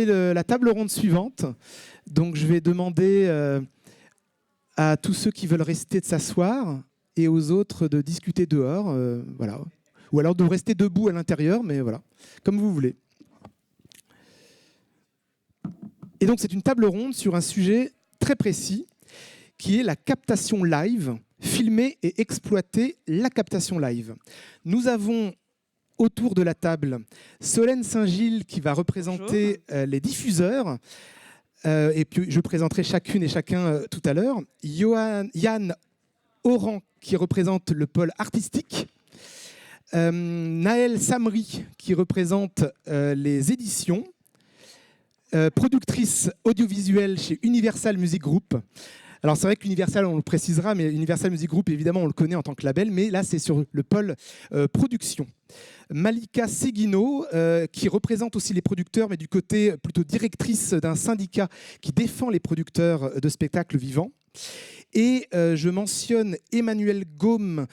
La table ronde suivante. Donc, je vais demander à tous ceux qui veulent rester de s'asseoir et aux autres de discuter dehors. Voilà. Ou alors de rester debout à l'intérieur, mais voilà, comme vous voulez. Et donc, c'est une table ronde sur un sujet très précis qui est la captation live, filmer et exploiter la captation live. Nous avons autour de la table Solène Saint-Gilles qui va représenter les diffuseurs. Et puis je présenterai chacune et chacun tout à l'heure. Yann Oran qui représente le pôle artistique. Naël Samri qui représente les éditions. Productrice audiovisuelle chez Universal Music Group. Alors c'est vrai qu'Universal, on le précisera, mais Universal Music Group, évidemment, on le connaît en tant que label, mais là, c'est sur le pôle production. Malika Seguino, qui représente aussi les producteurs, mais du côté plutôt directrice d'un syndicat qui défend les producteurs de spectacles vivants. Et je mentionne Emmanuel Gaume,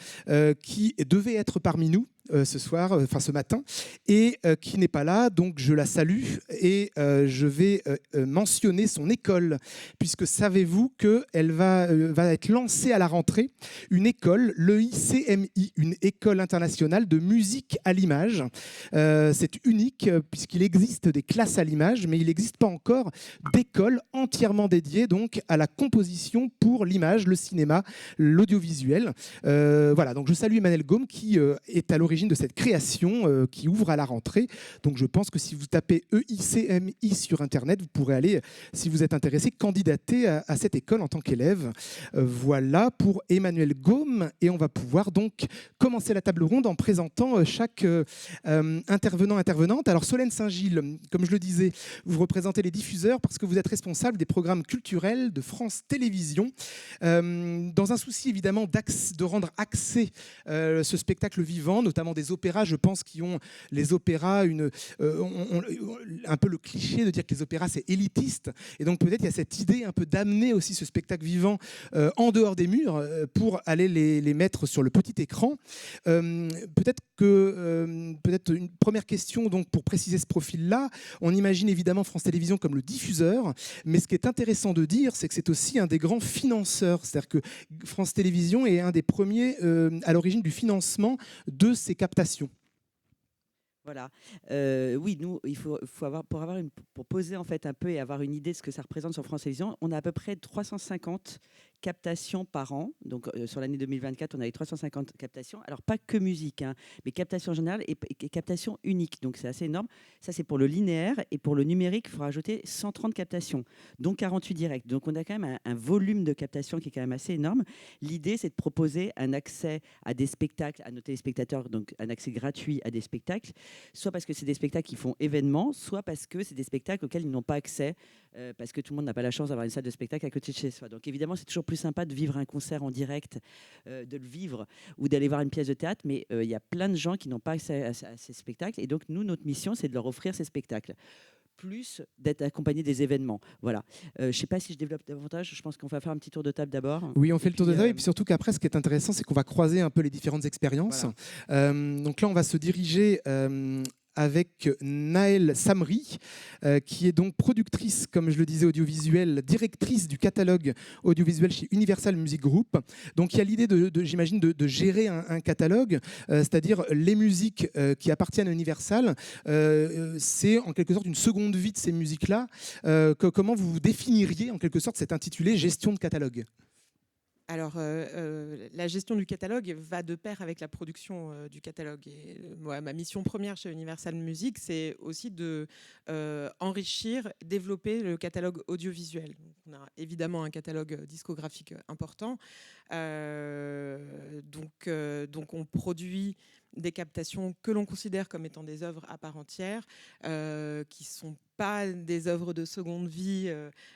qui devait être parmi nous ce soir, enfin ce matin, et qui n'est pas là, donc je la salue et je vais mentionner son école, puisque savez-vous qu'elle va être lancée à la rentrée, une école, l'EICMI, une école internationale de musique à l'image. C'est unique puisqu'il existe des classes à l'image, mais il n'existe pas encore d'école entièrement dédiée donc à la composition pour l'image, le cinéma, l'audiovisuel. Voilà, donc je salue Emmanuel Gaume qui est à l'origine de cette création qui ouvre à la rentrée. Donc je pense que si vous tapez EICMI sur Internet, vous pourrez aller, si vous êtes intéressé, candidater à cette école en tant qu'élève. Voilà pour Emmanuel Gaume. Et on va pouvoir donc commencer la table ronde en présentant chaque intervenante. Alors Solène Saint-Gilles, comme je le disais, vous représentez les diffuseurs parce que vous êtes responsable des programmes culturels de France Télévisions. Dans un souci évidemment de rendre accès ce spectacle vivant, notamment des opéras, je pense, qui ont les opéras un peu le cliché de dire que les opéras c'est élitiste, et donc peut-être il y a cette idée un peu d'amener aussi ce spectacle vivant en dehors des murs pour aller les mettre sur le petit écran. Peut-être une première question donc pour préciser ce profil-là. On imagine évidemment France Télévisions comme le diffuseur, mais ce qui est intéressant de dire, c'est que c'est aussi un des grands financeurs. C'est-à-dire que France Télévisions est un des premiers à l'origine du financement de ces captations. Voilà. Oui, nous, il faut avoir, pour poser en fait un peu et avoir une idée de ce que ça représente sur France Télévisions, on a à peu près 350 captations par an. Donc sur l'année 2024, on avait 350 captations. Alors pas que musique, hein, mais captations en général et captations uniques. Donc c'est assez énorme. Ça c'est pour le linéaire, et pour le numérique, il faut rajouter 130 captations, dont 48 directs. Donc on a quand même un volume de captations qui est quand même assez énorme. L'idée, c'est de proposer un accès à des spectacles à nos téléspectateurs, donc un accès gratuit à des spectacles, soit parce que c'est des spectacles qui font événement, soit parce que c'est des spectacles auxquels ils n'ont pas accès, parce que tout le monde n'a pas la chance d'avoir une salle de spectacle à côté de chez soi. Donc évidemment, c'est toujours plus sympa de vivre un concert en direct, de le vivre, ou d'aller voir une pièce de théâtre, mais il y a plein de gens qui n'ont pas accès à ces spectacles, et donc nous, notre mission, c'est de leur offrir ces spectacles, plus d'être accompagné des événements. Voilà. Je ne sais pas si je développe davantage, je pense qu'on va faire un petit tour de table d'abord. Oui, on fait le tour de table, et puis surtout qu'après, ce qui est intéressant, c'est qu'on va croiser un peu les différentes expériences. Voilà. Donc là, on va se diriger avec Naël Samri, qui est donc productrice, comme je le disais, audiovisuelle, directrice du catalogue audiovisuel chez Universal Music Group. Donc il y a l'idée, j'imagine, de gérer un catalogue, c'est-à-dire les musiques qui appartiennent à Universal. C'est en quelque sorte une seconde vie de ces musiques-là. Comment vous définiriez en quelque sorte cet intitulé « Gestion de catalogue » ? Alors, la gestion du catalogue va de pair avec la production du catalogue. Et moi, ma mission première chez Universal Music, c'est aussi de enrichir, développer le catalogue audiovisuel. Donc, on a évidemment un catalogue discographique important. Donc, on produit des captations que l'on considère comme étant des œuvres à part entière, qui ne sont pas des œuvres de seconde vie,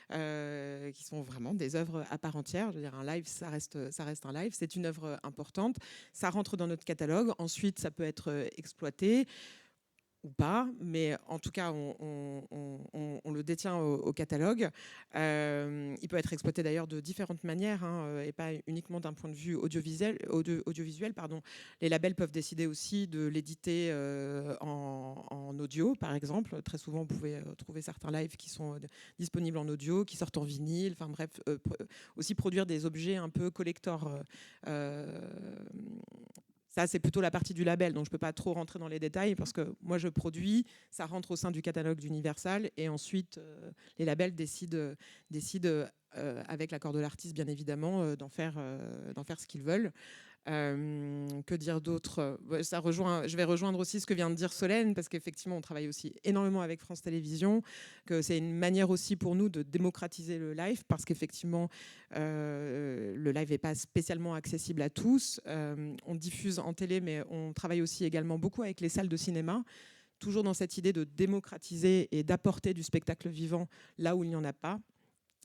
qui sont vraiment des œuvres à part entière. Je veux dire, un live, ça reste un live. C'est une œuvre importante. Ça rentre dans notre catalogue. Ensuite, ça peut être exploité ou pas, mais en tout cas, on le le détient au catalogue. Il peut être exploité d'ailleurs de différentes manières, et pas uniquement d'un point de vue audiovisuel. Les labels peuvent décider aussi de l'éditer en audio, par exemple. Très souvent, vous pouvez trouver certains lives qui sont disponibles en audio, qui sortent en vinyle. Enfin bref, aussi produire des objets un peu collector. Ça, c'est plutôt la partie du label, donc je ne peux pas trop rentrer dans les détails parce que moi, je produis, ça rentre au sein du catalogue d'Universal et ensuite, les labels décident avec l'accord de l'artiste, bien évidemment, d'en faire ce qu'ils veulent. Que dire d'autre? Je vais rejoindre aussi ce que vient de dire Solène, parce qu'effectivement, on travaille aussi énormément avec France Télévisions, que c'est une manière aussi pour nous de démocratiser le live, parce qu'effectivement, le live n'est pas spécialement accessible à tous. On diffuse en télé, mais on travaille aussi également beaucoup avec les salles de cinéma, toujours dans cette idée de démocratiser et d'apporter du spectacle vivant là où il n'y en a pas.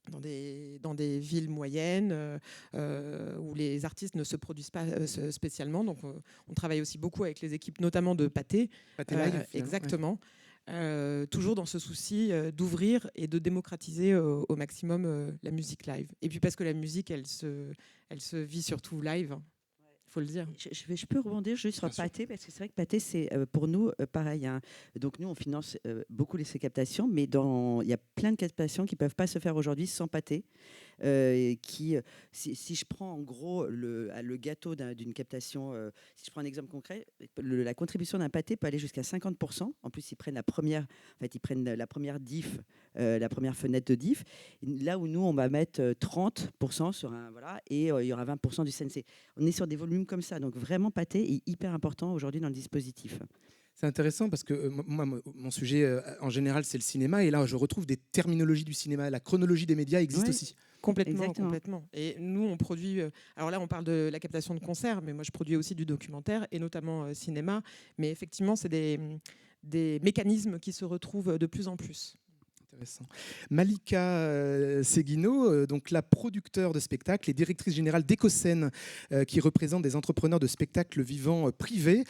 Dans des villes moyennes où les artistes ne se produisent pas spécialement. Donc, on travaille aussi beaucoup avec les équipes, notamment de Pathé. Pathé Live, exactement. Ouais. Toujours dans ce souci d'ouvrir et de démocratiser au maximum la musique live. Et puis parce que la musique, elle se vit surtout live. Faut le dire. Je peux rebondir juste sur Pathé, parce que c'est vrai que Pathé, c'est pour nous pareil. Donc nous, on finance beaucoup ces captations, mais il y a plein de captations qui ne peuvent pas se faire aujourd'hui sans Pathé. Si je prends en gros le gâteau d'une captation, si je prends un exemple concret, la contribution d'un Pathé peut aller jusqu'à 50%. En plus, ils prennent la première diff, la première fenêtre de diff. Là où nous, on va mettre 30% sur et il y aura 20% du CNC. On est sur des volumes comme ça. Donc vraiment, Pathé est hyper important aujourd'hui dans le dispositif. C'est intéressant parce que moi, mon sujet en général, c'est le cinéma. Et là, je retrouve des terminologies du cinéma. La chronologie des médias existe aussi. Complètement. Et nous, on produit... alors là, on parle de la captation de concerts, mais moi, je produis aussi du documentaire, et notamment cinéma. Mais effectivement, c'est des mécanismes qui se retrouvent de plus en plus. Intéressant. Malika Seguino, donc la producteure de spectacles et directrice générale d'Ecoscène, qui représente des entrepreneurs de spectacles vivants privés.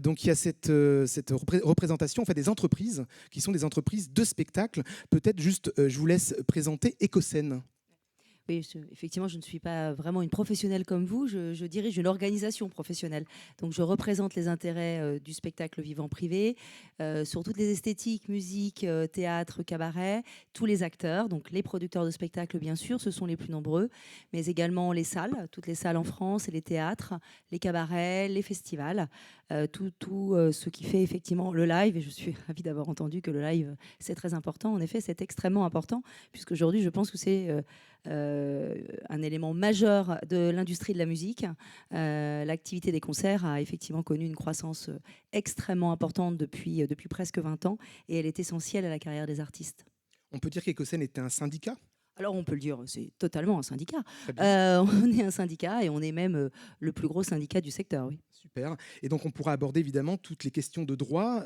Donc il y a cette représentation, en fait, des entreprises qui sont des entreprises de spectacles. Peut-être juste, je vous laisse présenter Ecoscène. Oui, effectivement, je ne suis pas vraiment une professionnelle comme vous. Je dirige une organisation professionnelle. Donc, je représente les intérêts du spectacle vivant privé sur toutes les esthétiques, musique, théâtre, cabaret, tous les acteurs. Donc, les producteurs de spectacles, bien sûr, ce sont les plus nombreux, mais également les salles, toutes les salles en France, et les théâtres, les cabarets, les festivals, tout ce qui fait effectivement le live. Et je suis ravie d'avoir entendu que le live, c'est très important. En effet, c'est extrêmement important, puisqu'aujourd'hui, je pense que c'est... un élément majeur de l'industrie de la musique. L'activité des concerts a effectivement connu une croissance extrêmement importante depuis presque 20 ans, et elle est essentielle à la carrière des artistes. On peut dire qu'Ecoscène était un syndicat ? Alors on peut le dire, c'est totalement un syndicat. On est un syndicat, et on est même le plus gros syndicat du secteur, oui. Super. Et donc on pourra aborder évidemment toutes les questions de droit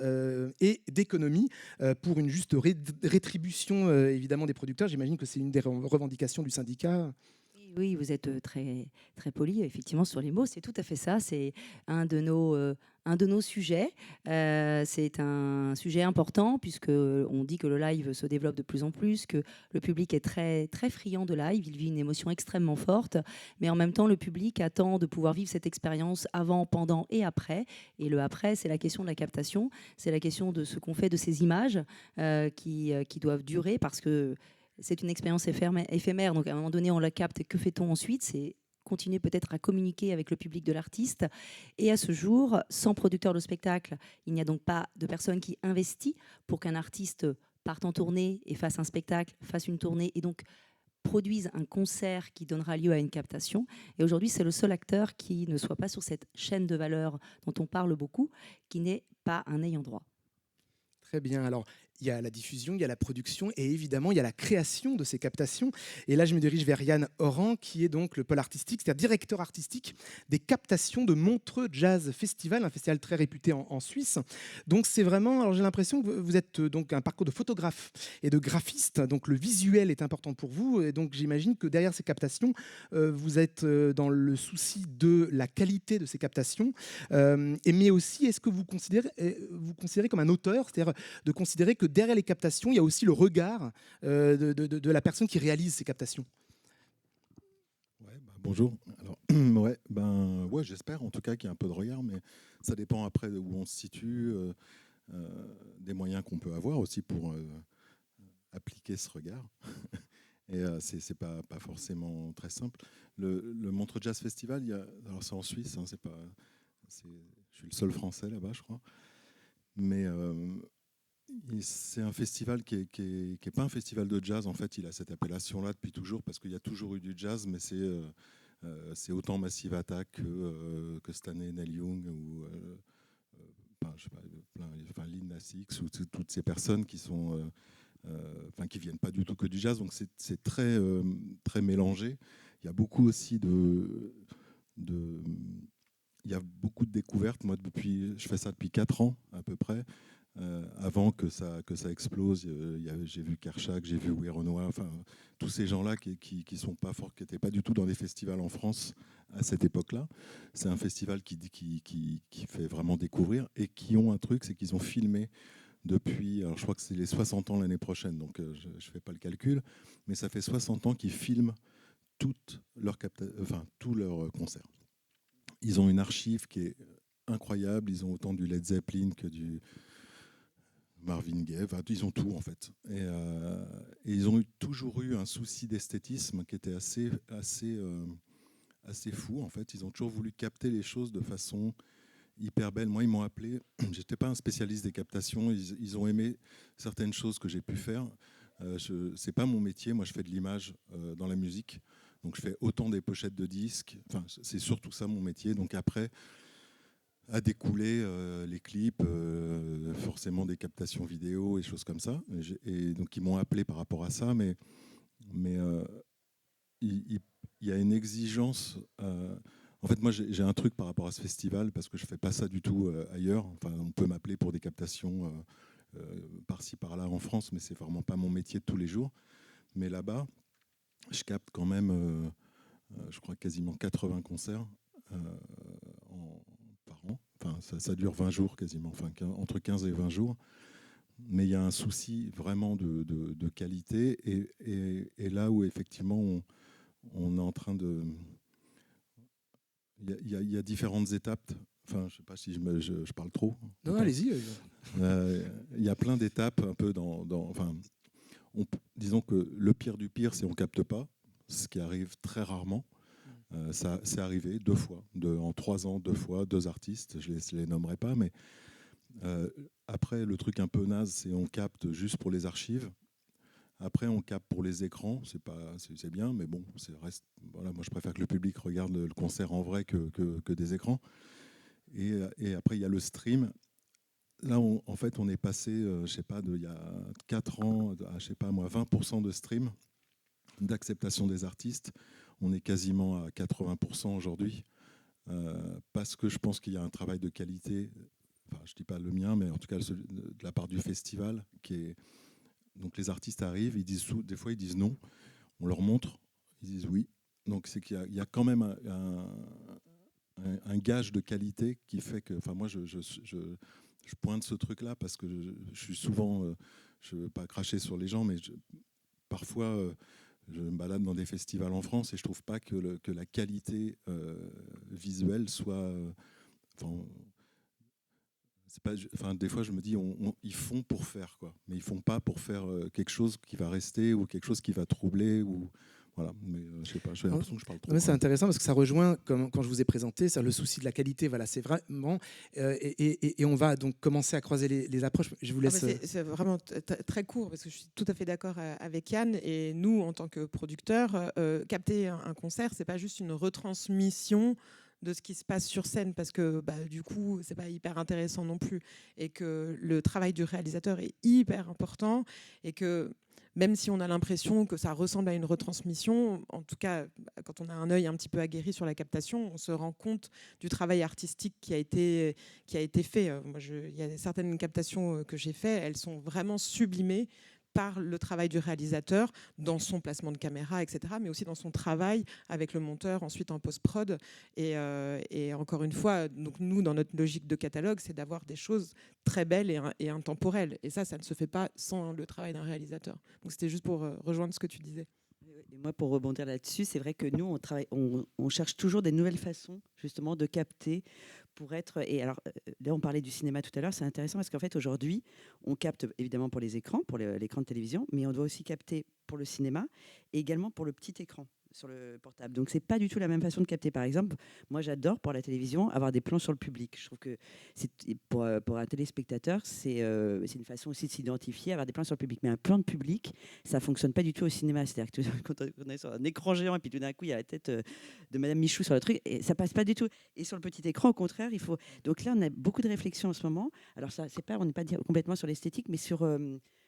et d'économie pour une juste rétribution évidemment des producteurs. J'imagine que c'est une des revendications du syndicat. Oui, vous êtes très, très poli, effectivement, sur les mots. C'est tout à fait ça. C'est un de nos sujets. C'est un sujet important, puisqu'on dit que le live se développe de plus en plus, que le public est très, très friand de live. Il vit une émotion extrêmement forte. Mais en même temps, le public attend de pouvoir vivre cette expérience avant, pendant et après. Et le après, c'est la question de la captation. C'est la question de ce qu'on fait de ces images qui doivent durer, parce que c'est une expérience éphémère, donc à un moment donné, on la capte. Et que fait-on ensuite ? C'est continuer peut-être à communiquer avec le public de l'artiste. Et à ce jour, sans producteur de spectacle, il n'y a donc pas de personne qui investit pour qu'un artiste parte en tournée et fasse un spectacle, fasse une tournée, et donc produise un concert qui donnera lieu à une captation. Et aujourd'hui, c'est le seul acteur qui ne soit pas sur cette chaîne de valeur dont on parle beaucoup, qui n'est pas un ayant droit. Très bien. Alors, il y a la diffusion, il y a la production et évidemment, il y a la création de ces captations. Et là, je me dirige vers Yann Oran, qui est donc le pôle artistique, c'est-à-dire directeur artistique des captations de Montreux Jazz Festival, un festival très réputé en Suisse. Donc, c'est vraiment, alors j'ai l'impression que vous êtes donc un parcours de photographe et de graphiste. Donc, le visuel est important pour vous. Et donc, j'imagine que derrière ces captations, vous êtes dans le souci de la qualité de ces captations. Mais aussi, est-ce que vous considérez comme un auteur, c'est-à-dire de considérer que derrière les captations, il y a aussi le regard de la personne qui réalise ces captations. Ouais, bonjour. Alors, ouais, j'espère en tout cas qu'il y a un peu de regard, mais ça dépend après de où on se situe, des moyens qu'on peut avoir aussi pour appliquer ce regard. Et c'est pas forcément très simple. Le Montreux Jazz Festival, alors c'est en Suisse, hein, je suis le seul Français là-bas, je crois. Mais c'est un festival qui est pas un festival de jazz. En fait, il a cette appellation-là depuis toujours parce qu'il y a toujours eu du jazz, mais c'est autant Massive Attack que cette année Neil Young ou je sais pas, Lil Nas X ou toutes ces personnes qui sont qui viennent pas du tout que du jazz. Donc c'est très très mélangé. Il y a beaucoup aussi il y a beaucoup de découvertes. Moi, je fais ça depuis 4 ans à peu près. Avant que ça explose, j'ai vu Kershak, j'ai vu Oui Renoir, enfin tous ces gens-là qui sont pas forts, qui n'étaient pas du tout dans des festivals en France à cette époque-là. C'est un festival qui fait vraiment découvrir et qui ont un truc, c'est qu'ils ont filmé depuis, alors je crois que c'est les 60 ans l'année prochaine, donc je ne fais pas le calcul, mais ça fait 60 ans qu'ils filment tous leurs concerts. Ils ont une archive qui est incroyable, ils ont autant du Led Zeppelin que du Marvin Gaye, ils ont tout en fait. Et ils ont toujours eu un souci d'esthétisme qui était assez fou en fait. Ils ont toujours voulu capter les choses de façon hyper belle. Moi, ils m'ont appelé. J'étais pas un spécialiste des captations. Ils ont aimé certaines choses que j'ai pu faire. C'est pas mon métier. Moi, je fais de l'image dans la musique. Donc, je fais autant des pochettes de disques. Enfin, c'est surtout ça mon métier. Donc après, a découlé les clips, forcément des captations vidéo et choses comme ça. Et donc, ils m'ont appelé par rapport à ça. Mais il y a une exigence. En fait, moi, j'ai un truc par rapport à ce festival parce que je ne fais pas ça du tout ailleurs. Enfin, on peut m'appeler pour des captations par-ci, par-là en France, mais ce n'est vraiment pas mon métier de tous les jours. Mais là-bas, je capte quand même, je crois, quasiment 80 concerts par an. Enfin, ça dure 20 jours quasiment, enfin, entre 15 et 20 jours. Mais il y a un souci vraiment de qualité. Et là où, effectivement, on est en train de... Il y a différentes étapes. Enfin, je ne sais pas si je parle trop. Non, allez-y. Il y a plein d'étapes un peu enfin, disons que le pire du pire, c'est on ne capte pas, ce qui arrive très rarement. Ça, c'est arrivé 2 fois. En 3 ans, 2 fois, 2 artistes. Je ne les nommerai pas. Mais après, le truc un peu naze, c'est on capte juste pour les archives. Après, on capte pour les écrans, c'est bien, mais bon, voilà, moi je préfère que le public regarde le concert en vrai que des écrans. Et après, il y a le stream. Là, en fait, on est passé, je sais pas, il y a 4 ans, à, je sais pas moi, 20% de stream, d'acceptation des artistes. On est quasiment à 80% aujourd'hui, parce que je pense qu'il y a un travail de qualité, enfin, je dis pas le mien, mais en tout cas de la part du festival, qui est... Donc les artistes arrivent, des fois ils disent non, on leur montre, ils disent oui. Donc c'est qu'il y a quand même un gage de qualité qui fait que, enfin moi je pointe ce truc-là parce que je suis souvent, je ne veux pas cracher sur les gens, mais parfois je me balade dans des festivals en France et je ne trouve pas que la qualité visuelle soit... des fois, je me dis, ils font pour faire, quoi. Mais ils font pas pour faire quelque chose qui va rester ou quelque chose qui va troubler. Voilà. Mais je sais pas, j'ai l'impression que je parle trop. C'est intéressant parce que ça rejoint, quand je vous ai présenté, le souci de la qualité. Voilà, c'est vraiment... et on va donc commencer à croiser les approches. Je vous laisse... C'est vraiment très court parce que je suis tout à fait d'accord avec Yann. Et nous, en tant que producteurs, capter un concert, c'est pas juste une retransmission de ce qui se passe sur scène, parce que du coup c'est pas hyper intéressant non plus, et que le travail du réalisateur est hyper important, et que même si on a l'impression que ça ressemble à une retransmission, en tout cas quand on a un œil un petit peu aguerri sur la captation, on se rend compte du travail artistique qui a été fait. Il y a certaines captations que j'ai faites, elles sont vraiment sublimées par le travail du réalisateur dans son placement de caméra, etc., mais aussi dans son travail avec le monteur ensuite en post-prod. Et encore une fois, donc nous, dans notre logique de catalogue, c'est d'avoir des choses très belles et intemporelles. Et ça ne se fait pas sans le travail d'un réalisateur. Donc c'était juste pour rejoindre ce que tu disais. Et moi, pour rebondir là-dessus, c'est vrai que nous, on cherche toujours des nouvelles façons, justement, de capter pour être. Et alors, là, on parlait du cinéma tout à l'heure, c'est intéressant parce qu'en fait, aujourd'hui, on capte évidemment pour les écrans, pour l'écran de télévision, mais on doit aussi capter pour le cinéma et également pour le petit écran sur le portable. Donc, c'est pas du tout la même façon de capter. Par exemple, moi, j'adore pour la télévision avoir des plans sur le public. Je trouve que pour un téléspectateur, c'est une façon aussi de s'identifier, avoir des plans sur le public. Mais un plan de public, ça fonctionne pas du tout au cinéma. C'est-à-dire que quand on est sur un écran géant et puis tout d'un coup, il y a la tête de Madame Michou sur le truc, et ça passe pas du tout. Et sur le petit écran, au contraire, il faut. Donc là, on a beaucoup de réflexions en ce moment. Alors ça, c'est pas, on n'est pas complètement sur l'esthétique, mais sur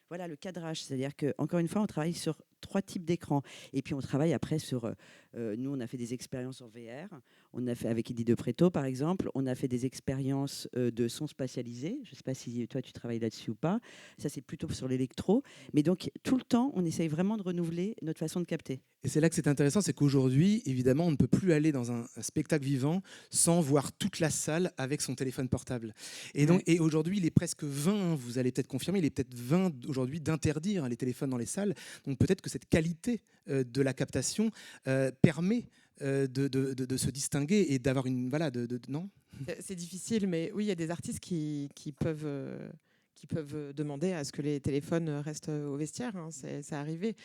voilà, le cadrage. C'est-à-dire que encore une fois, on travaille sur 3 types d'écrans. Et puis on travaille après sur. Nous, on a fait des expériences en VR. On a fait avec Eddie De Pretto, par exemple. On a fait des expériences de son spatialisé. Je ne sais pas si toi, tu travailles là-dessus ou pas. Ça, c'est plutôt sur l'électro. Mais donc, tout le temps, on essaye vraiment de renouveler notre façon de capter. Et c'est là que c'est intéressant, c'est qu'aujourd'hui, évidemment, on ne peut plus aller dans un spectacle vivant sans voir toute la salle avec son téléphone portable. Et donc, et aujourd'hui, il est presque 20, vous allez peut-être confirmer, il est peut-être 20 aujourd'hui d'interdire les téléphones dans les salles. Donc peut-être que cette qualité de la captation permet de se distinguer et d'avoir une... Voilà, non ? C'est difficile, mais oui, il y a des artistes qui peuvent demander à ce que les téléphones restent au vestiaire. Hein, c'est arrivé.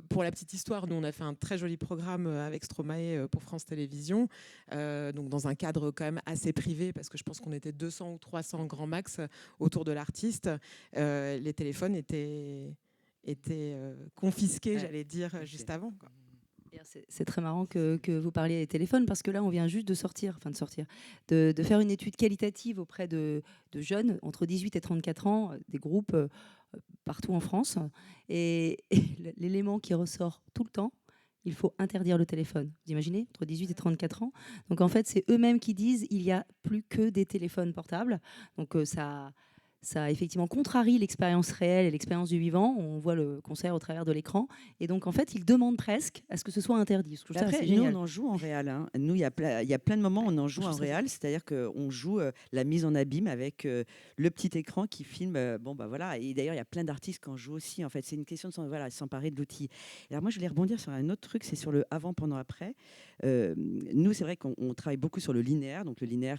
Pour la petite histoire, nous, on a fait un très joli programme avec Stromae pour France Télévisions, donc dans un cadre quand même assez privé, parce que je pense qu'on était 200 ou 300 grand max autour de l'artiste. Les téléphones étaient confisqués, j'allais dire, juste avant, quoi. C'est très marrant que vous parliez des téléphones parce que là, on vient juste de faire une étude qualitative auprès de jeunes entre 18 et 34 ans, des groupes partout en France. Et l'élément qui ressort tout le temps, il faut interdire le téléphone. Vous imaginez, entre 18 et 34 ans. Donc en fait, c'est eux-mêmes qui disent il n'y a plus que des téléphones portables. Donc ça effectivement contrarie l'expérience réelle et l'expérience du vivant. On voit le concert au travers de l'écran. Et donc, en fait, ils demandent presque à ce que ce soit interdit. Après, nous, on en joue en réel. Hein. Nous, il y a plein de moments où on en joue en réel. C'est-à-dire qu'on joue la mise en abîme avec le petit écran qui filme. Voilà. Et d'ailleurs, il y a plein d'artistes qui en jouent aussi. En fait, c'est une question de s'emparer de l'outil. Alors moi, je voulais rebondir sur un autre truc. C'est sur le avant, pendant, après. Nous, c'est vrai qu'on travaille beaucoup sur le linéaire. Donc, le linéaire,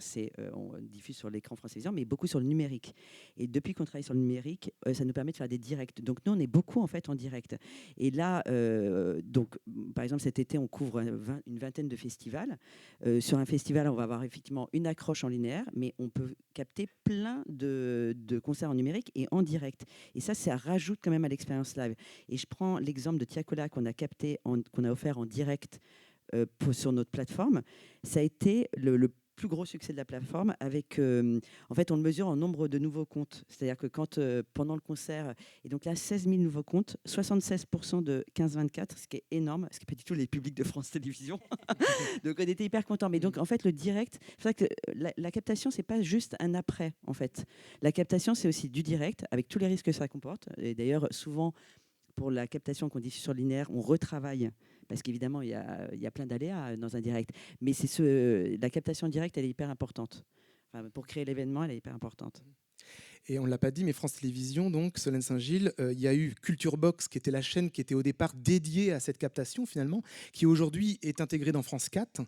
on diffuse sur l'écran France Télévisions, mais beaucoup sur le numérique. Et depuis qu'on travaille sur le numérique, ça nous permet de faire des directs. Donc nous, on est beaucoup en fait en direct. Et là, donc, par exemple, cet été, on couvre une vingtaine de festivals. Sur un festival, on va avoir effectivement une accroche en linéaire, mais on peut capter plein de concerts en numérique et en direct. Et ça rajoute quand même à l'expérience live. Et je prends l'exemple de Tiakola qu'on a capté, qu'on a offert en direct sur notre plateforme. Ça a été le plus gros succès de la plateforme avec, en fait, on le mesure en nombre de nouveaux comptes. C'est-à-dire que quand, pendant le concert, et donc là, 16 000 nouveaux comptes, 76% de 15-24, ce qui est énorme, ce qui n'est pas du tout les publics de France Télévisions. Donc on était hyper contents. Mais donc, en fait, le direct, c'est vrai que la captation, c'est pas juste un après, en fait. La captation, c'est aussi du direct, avec tous les risques que ça comporte. Et d'ailleurs, souvent, pour la captation qu'on diffuse sur linéaire, on retravaille parce qu'évidemment, il y a plein d'aléas dans un direct. Mais la captation directe, elle est hyper importante. Enfin, pour créer l'événement, elle est hyper importante. Et on ne l'a pas dit, mais France Télévisions, donc Solène Saint-Gilles, il y a eu Culture Box, qui était la chaîne qui était au départ dédiée à cette captation, finalement, qui aujourd'hui est intégrée dans France 4,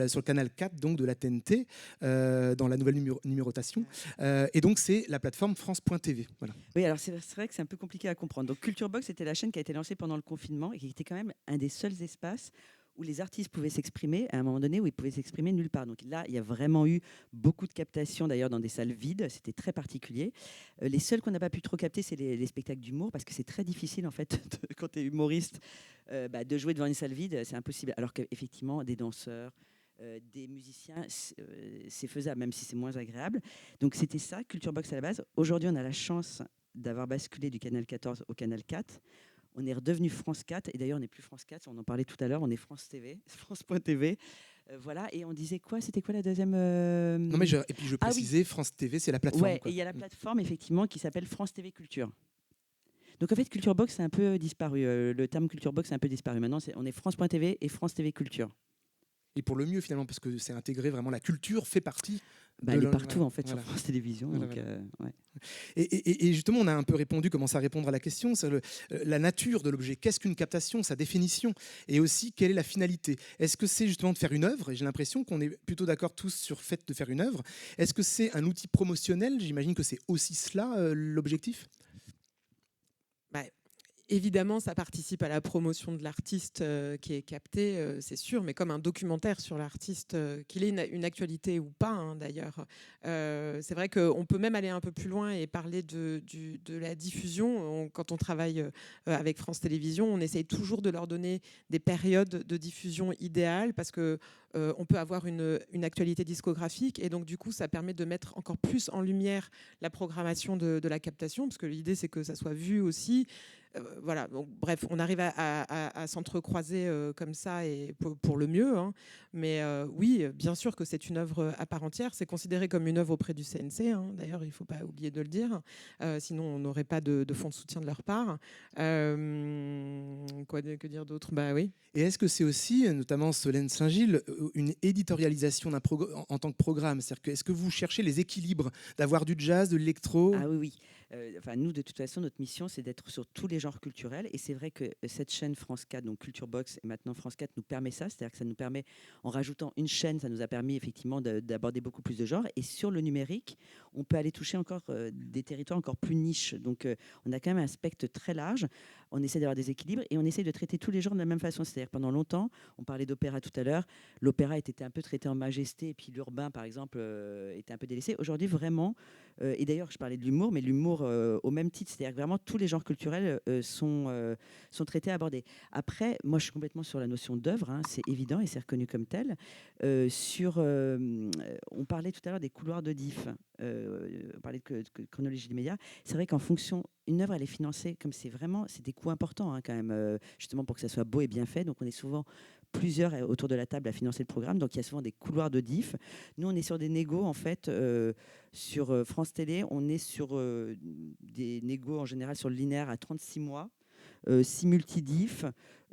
sur le canal 4 donc, de la TNT, dans la nouvelle numérotation. Et donc, c'est la plateforme France.tv. Voilà. Oui, alors c'est vrai que c'est un peu compliqué à comprendre. Donc, Culture Box, c'était la chaîne qui a été lancée pendant le confinement et qui était quand même un des seuls espaces où les artistes pouvaient s'exprimer, à un moment donné où ils pouvaient s'exprimer nulle part. Donc là, il y a vraiment eu beaucoup de captations, d'ailleurs, dans des salles vides. C'était très particulier. Les seuls qu'on n'a pas pu trop capter, c'est les spectacles d'humour, parce que c'est très difficile, en fait, quand tu es humoriste, de jouer devant une salle vide. C'est impossible. Alors qu'effectivement, des danseurs, des musiciens, c'est faisable, même si c'est moins agréable. Donc c'était ça, Culture Box à la base. Aujourd'hui, on a la chance d'avoir basculé du canal 14 au canal 4. On est redevenu France 4, et d'ailleurs on n'est plus France 4, on en parlait tout à l'heure, on est France TV, France.tv. Voilà, et on disait quoi? C'était quoi la deuxième Non, mais et puis je précisais, oui. France TV, c'est la plateforme. Ouais, et il y a la plateforme effectivement qui s'appelle France TV Culture. Donc en fait, Culture Box c'est un peu disparu. Le terme Culture Box c'est un peu disparu. Maintenant, on est France.tv et France TV Culture. Et pour le mieux finalement, parce que c'est intégré vraiment, la culture fait partie. Elle est partout voilà, en fait voilà. sur France Télévisions. Voilà, Donc, voilà. ouais. Et justement, on a un peu répondu, commencé à répondre à la question, c'est la nature de l'objet. Qu'est-ce qu'une captation, sa définition, et aussi quelle est la finalité. Est-ce que c'est justement de faire une œuvre? Et j'ai l'impression qu'on est plutôt d'accord tous sur le fait de faire une œuvre. Est-ce que c'est un outil promotionnel? J'imagine que c'est aussi cela l'objectif. Évidemment, ça participe à la promotion de l'artiste qui est capté, c'est sûr, mais comme un documentaire sur l'artiste, qu'il ait une actualité ou pas, hein, d'ailleurs. C'est vrai qu'on peut même aller un peu plus loin et parler de la diffusion. Quand on travaille avec France Télévisions, on essaye toujours de leur donner des périodes de diffusion idéales parce que on peut avoir une actualité discographique et donc du coup ça permet de mettre encore plus en lumière la programmation de la captation, parce que l'idée c'est que ça soit vu aussi. Voilà, donc, bref, on arrive à s'entrecroiser comme ça et pour le mieux, hein. Mais oui, bien sûr que c'est une œuvre à part entière. C'est considéré comme une œuvre auprès du CNC, hein. D'ailleurs, il ne faut pas oublier de le dire. Sinon, on n'aurait pas de fonds de soutien de leur part. Que dire d'autre? Bah oui. Et est-ce que c'est aussi, notamment Solène Saint-Gilles, une éditorialisation en tant que programme? C'est-à-dire que, est-ce que vous cherchez les équilibres, d'avoir du jazz, de l'électro? Ah oui, oui. Nous, de toute façon, notre mission, c'est d'être sur tous les genres culturels. Et c'est vrai que cette chaîne France 4, donc Culture Box, et maintenant France 4, nous permet ça. C'est-à-dire que ça nous permet, en rajoutant une chaîne, ça nous a permis effectivement d'aborder beaucoup plus de genres. Et sur le numérique, on peut aller toucher encore des territoires encore plus niches. Donc, on a quand même un spectre très large. On essaie d'avoir des équilibres et on essaie de traiter tous les genres de la même façon. C'est-à-dire que pendant longtemps, on parlait d'opéra tout à l'heure, l'opéra était un peu traité en majesté et puis l'urbain, par exemple, était un peu délaissé. Aujourd'hui, vraiment, et d'ailleurs, je parlais de l'humour, mais l'humour au même titre, c'est-à-dire que vraiment tous les genres culturels sont traités, abordés. Après, moi, je suis complètement sur la notion d'œuvre, hein, c'est évident et c'est reconnu comme tel. On parlait tout à l'heure des couloirs de diff, on parlait de chronologie des médias. C'est vrai qu'en fonction, une œuvre, elle est financée comme c'est des coûts importants, hein, quand même, justement pour que ça soit beau et bien fait. Donc, on est souvent plusieurs autour de la table à financer le programme. Donc, il y a souvent des couloirs de diff. Nous, on est sur des négos, en fait, sur France Télé. On est sur des négos, en général, sur le linéaire à 36 mois, 6 multidifs,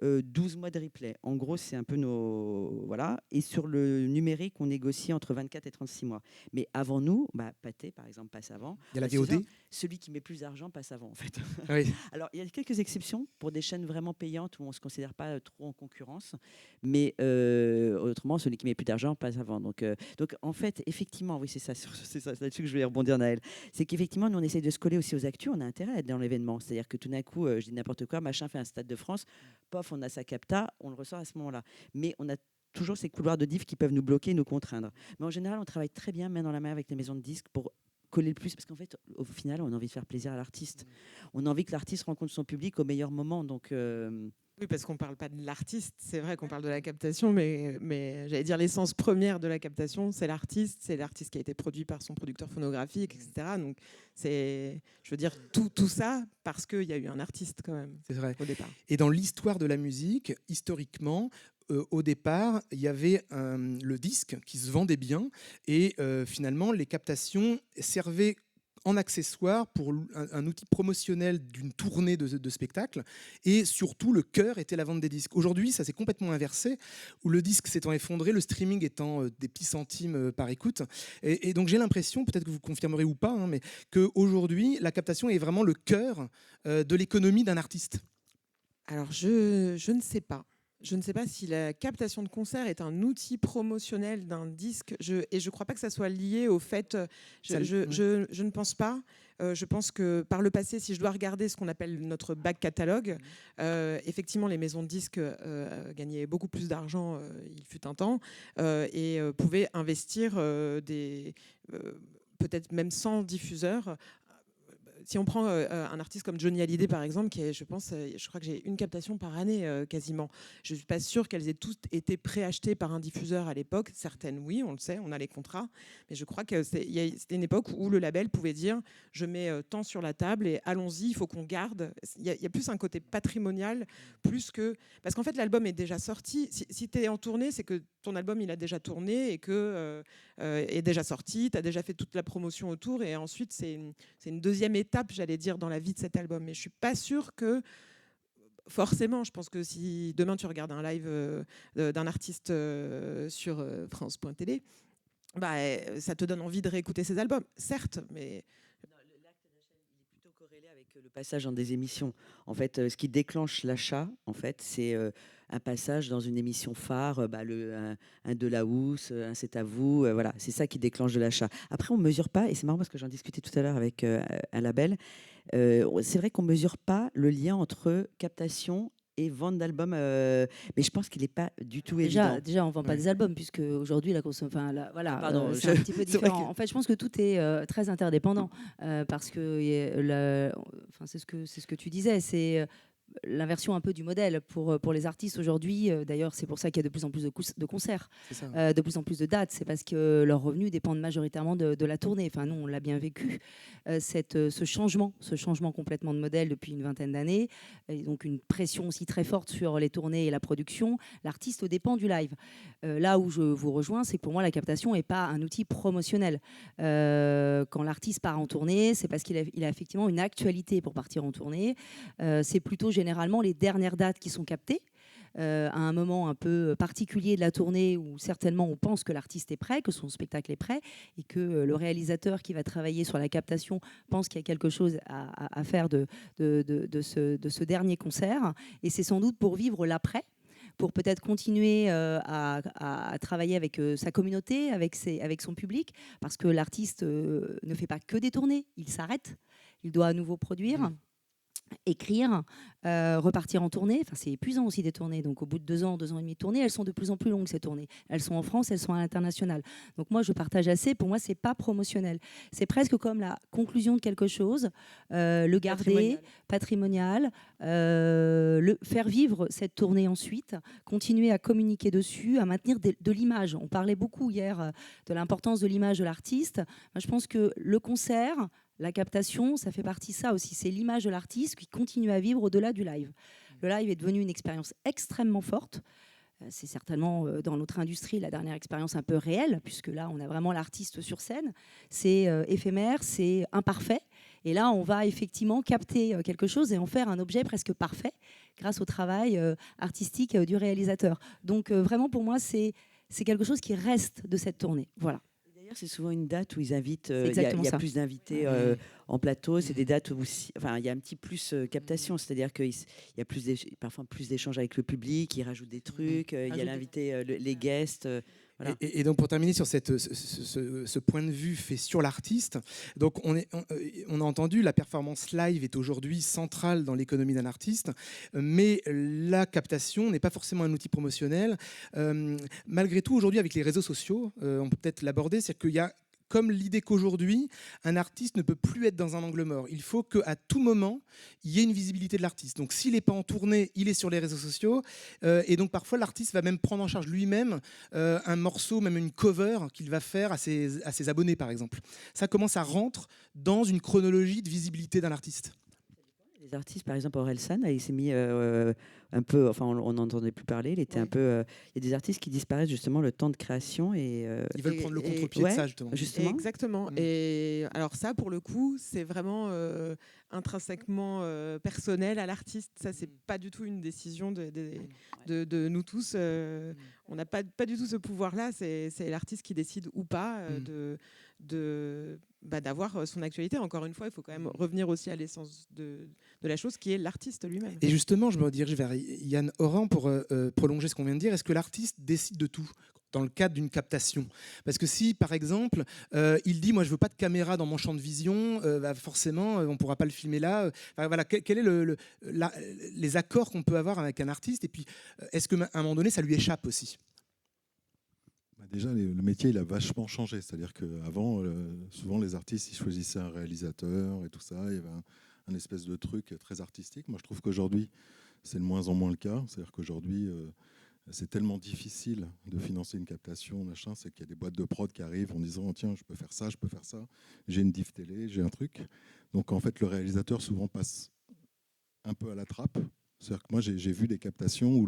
12 mois de replay. En gros, c'est un peu nos... Voilà. Et sur le numérique, on négocie entre 24 et 36 mois. Mais avant nous, Pathé, par exemple, passe avant. Il y a la VOD. Celui qui met plus d'argent passe avant, en fait. Oui. Alors, il y a quelques exceptions pour des chaînes vraiment payantes où on ne se considère pas trop en concurrence. Mais autrement, celui qui met plus d'argent passe avant. Donc en fait, effectivement, oui, c'est ça là-dessus que je voulais rebondir, Naël. C'est qu'effectivement, nous, on essaie de se coller aussi aux actus. On a intérêt à être dans l'événement. C'est-à-dire que tout d'un coup, je dis n'importe quoi, machin fait un Stade de France, pof, on a sa capta, on le ressort à ce moment-là. Mais on a toujours ces couloirs de diff qui peuvent nous bloquer, nous contraindre. Mais en général, on travaille très bien main dans la main avec les maisons de disques pour coller le plus, parce qu'en fait, au final, on a envie de faire plaisir à l'artiste. On a envie que l'artiste rencontre son public au meilleur moment. Donc, oui, parce qu'on ne parle pas de l'artiste, c'est vrai qu'on parle de la captation, mais j'allais dire l'essence première de la captation, c'est l'artiste qui a été produit par son producteur phonographique, etc. Donc, je veux dire, tout ça parce qu'il y a eu un artiste quand même, c'est vrai, au départ. Et dans l'histoire de la musique, historiquement, au départ, il y avait le disque qui se vendait bien et finalement, les captations servaient en accessoire pour un outil promotionnel d'une tournée de spectacle, et surtout le cœur était la vente des disques. Aujourd'hui, ça s'est complètement inversé, où le disque s'étant effondré, le streaming étant des petits centimes par écoute. Et donc j'ai l'impression, peut-être que vous confirmerez ou pas, hein, mais qu'aujourd'hui, la captation est vraiment le cœur de l'économie d'un artiste. Alors je ne sais pas. Je ne sais pas si la captation de concert est un outil promotionnel d'un disque, et je ne crois pas que ça soit lié au fait... Je ne pense pas. Je pense que par le passé, si je dois regarder ce qu'on appelle notre back catalogue, effectivement, les maisons de disques gagnaient beaucoup plus d'argent, il fut un temps, et pouvaient investir peut-être même 100 diffuseurs. Si on prend un artiste comme Johnny Hallyday, par exemple, qui est, je crois que j'ai une captation par année quasiment. Je ne suis pas sûre qu'elles aient toutes été préachetées par un diffuseur à l'époque. Certaines, oui, on le sait, on a les contrats. Mais je crois que c'était une époque où le label pouvait dire « je mets tant sur la table et allons-y, il faut qu'on garde ». Il y a plus un côté patrimonial, plus que... Parce qu'en fait, l'album est déjà sorti. Si tu es en tournée, c'est que ton album, il a déjà tourné et que est déjà sorti. Tu as déjà fait toute la promotion autour. Et ensuite, c'est une deuxième étape étape, j'allais dire, dans la vie de cet album. Mais je suis pas sûre que forcément, je pense que si demain tu regardes un live d'un artiste sur France.tv, bah, ça te donne envie de réécouter ses albums, certes, mais L'acte d'achat, il est plutôt corrélé avec le passage dans des émissions. En fait, ce qui déclenche l'achat, en fait, c'est un passage dans une émission phare, un De La Housse, un C'est à vous, voilà, c'est ça qui déclenche de l'achat. Après, on ne mesure pas, et c'est marrant parce que j'en discutais tout à l'heure avec un label, c'est vrai qu'on ne mesure pas le lien entre captation et vente d'albums, mais je pense qu'il n'est pas du tout évident. Déjà, on ne vend pas Ouais. des albums, puisque aujourd'hui, voilà, Pardon, c'est un petit peu c'est vrai différent. En fait, je pense que tout est très interdépendant, parce que c'est ce que tu disais, c'est l'inversion un peu du modèle pour les artistes aujourd'hui. D'ailleurs, c'est pour ça qu'il y a de plus en plus de concerts, C'est ça. de plus en plus de dates. C'est parce que leurs revenus dépendent majoritairement de la tournée. Enfin, nous, on l'a bien vécu, ce changement complètement de modèle depuis une vingtaine d'années. Et donc, une pression aussi très forte sur les tournées et la production. L'artiste dépend du live. Là où je vous rejoins, c'est que pour moi, la captation n'est pas un outil promotionnel. Quand l'artiste part en tournée, c'est parce qu'il a effectivement une actualité pour partir en tournée. C'est plutôt généralement les dernières dates qui sont captées. À un moment un peu particulier de la tournée où certainement on pense que l'artiste est prêt, que son spectacle est prêt et que le réalisateur qui va travailler sur la captation pense qu'il y a quelque chose à faire de ce dernier concert. Et c'est sans doute pour vivre l'après, pour peut-être continuer à travailler avec sa communauté, avec son public, parce que l'artiste ne fait pas que des tournées, il s'arrête, il doit à nouveau produire. Écrire, repartir en tournée. Enfin, c'est épuisant aussi des tournées. Donc, au bout de 2 ans, 2 ans et demi de tournée, elles sont de plus en plus longues, ces tournées. Elles sont en France, elles sont à l'international. Donc, moi, je partage assez. Pour moi, c'est pas promotionnel. C'est presque comme la conclusion de quelque chose, le garder, patrimonial, faire vivre cette tournée ensuite, continuer à communiquer dessus, à maintenir de l'image. On parlait beaucoup hier de l'importance de l'image de l'artiste. Moi, je pense que le concert, la captation, ça fait partie de ça aussi. C'est l'image de l'artiste qui continue à vivre au-delà du live. Le live est devenu une expérience extrêmement forte. C'est certainement dans notre industrie la dernière expérience un peu réelle, puisque là, on a vraiment l'artiste sur scène. C'est éphémère, c'est imparfait. Et là, on va effectivement capter quelque chose et en faire un objet presque parfait grâce au travail artistique du réalisateur. Donc vraiment, pour moi, c'est quelque chose qui reste de cette tournée. Voilà. C'est souvent une date où ils invitent, C'est il exactement y a ça. plus d'invités en plateau, c'est des dates où il y a un petit plus captation, c'est-à-dire qu'il y a parfois plus d'échanges avec le public, ils rajoutent des trucs, il y a l'invité, les guests. Voilà. Et donc pour terminer sur ce point de vue fait sur l'artiste, donc on a entendu la performance live est aujourd'hui centrale dans l'économie d'un artiste, mais la captation n'est pas forcément un outil promotionnel. Malgré tout, aujourd'hui avec les réseaux sociaux, on peut peut-être l'aborder, c'est qu'il y a comme l'idée qu'aujourd'hui, un artiste ne peut plus être dans un angle mort. Il faut qu'à tout moment, il y ait une visibilité de l'artiste. Donc s'il n'est pas en tournée, il est sur les réseaux sociaux. Et donc parfois, l'artiste va même prendre en charge lui-même un morceau, même une cover qu'il va faire à ses abonnés, par exemple. Ça commence à rentrer dans une chronologie de visibilité d'un artiste. Les artistes, par exemple, Orelsan, il s'est mis un peu, enfin, on n'entendait plus parler. Il était un peu. Il y a des artistes qui disparaissent justement le temps de création et. Ils veulent prendre le contre-pied ouais, de ça, justement. Justement. Exactement. Et alors ça, pour le coup, c'est vraiment intrinsèquement personnel à l'artiste. Ça, c'est pas du tout une décision de nous tous. On n'a pas du tout ce pouvoir-là. C'est l'artiste qui décide ou pas d'avoir son actualité. Encore une fois, il faut quand même revenir aussi à l'essence de la chose, qui est l'artiste lui-même. Et justement, je me dirige vers Yann Oran pour prolonger ce qu'on vient de dire. Est-ce que l'artiste décide de tout dans le cadre d'une captation? Parce que si, par exemple, il dit « moi, je veux pas de caméra dans mon champ de vision forcément, on pourra pas le filmer là. » Voilà, quel est les accords qu'on peut avoir avec un artiste? Et puis, est-ce qu'à un moment donné, ça lui échappe aussi? Déjà, le métier, il a vachement changé. C'est-à-dire qu'avant, souvent, les artistes, ils choisissaient un réalisateur et tout ça. Il y avait un espèce de truc très artistique. Moi, je trouve qu'aujourd'hui, c'est de moins en moins le cas. C'est-à-dire qu'aujourd'hui, c'est tellement difficile de financer une captation, machin, c'est qu'il y a des boîtes de prod qui arrivent en disant « tiens, je peux faire ça, j'ai une diff télé, j'ai un truc ». Donc, en fait, le réalisateur, souvent, passe un peu à la trappe. C'est-à-dire que moi, j'ai vu des captations où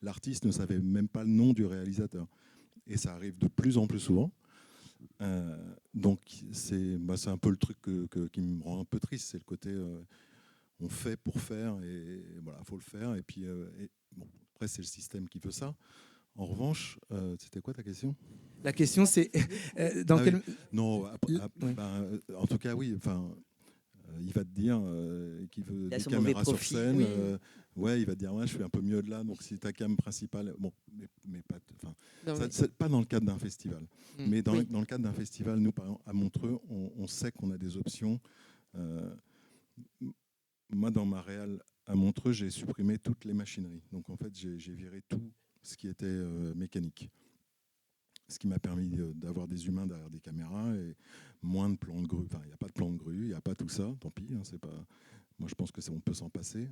l'artiste ne savait même pas le nom du réalisateur. Et ça arrive de plus en plus souvent. Donc c'est un peu le truc qui me rend un peu triste, c'est le côté on fait pour faire et voilà, faut le faire. Et puis bon, après c'est le système qui veut ça. En revanche, c'était quoi ta question? La question, c'est dans Ah quel... oui. Non, Oui. en tout cas, oui. Enfin, il va te dire qu'il veut Il a des son mauvais caméras sur profil. scène. Oui. Ouais, il va te dire ouais, je suis un peu mieux de là. Donc si ta cam principale, bon, mais pas, enfin, Non, mais- c'est pas dans le cadre d'un festival. Mais dans Oui. le cadre d'un festival, nous, par exemple, à Montreux, on sait qu'on a des options. Moi, dans ma réal à Montreux, j'ai supprimé toutes les machineries. Donc en fait, j'ai viré tout ce qui était mécanique. Ce qui m'a permis d'avoir des humains derrière des caméras et moins de plans de grue. Enfin, il n'y a pas de plan de grue, il n'y a pas tout ça, tant pis. Hein, c'est pas... Moi, je pense on peut s'en passer.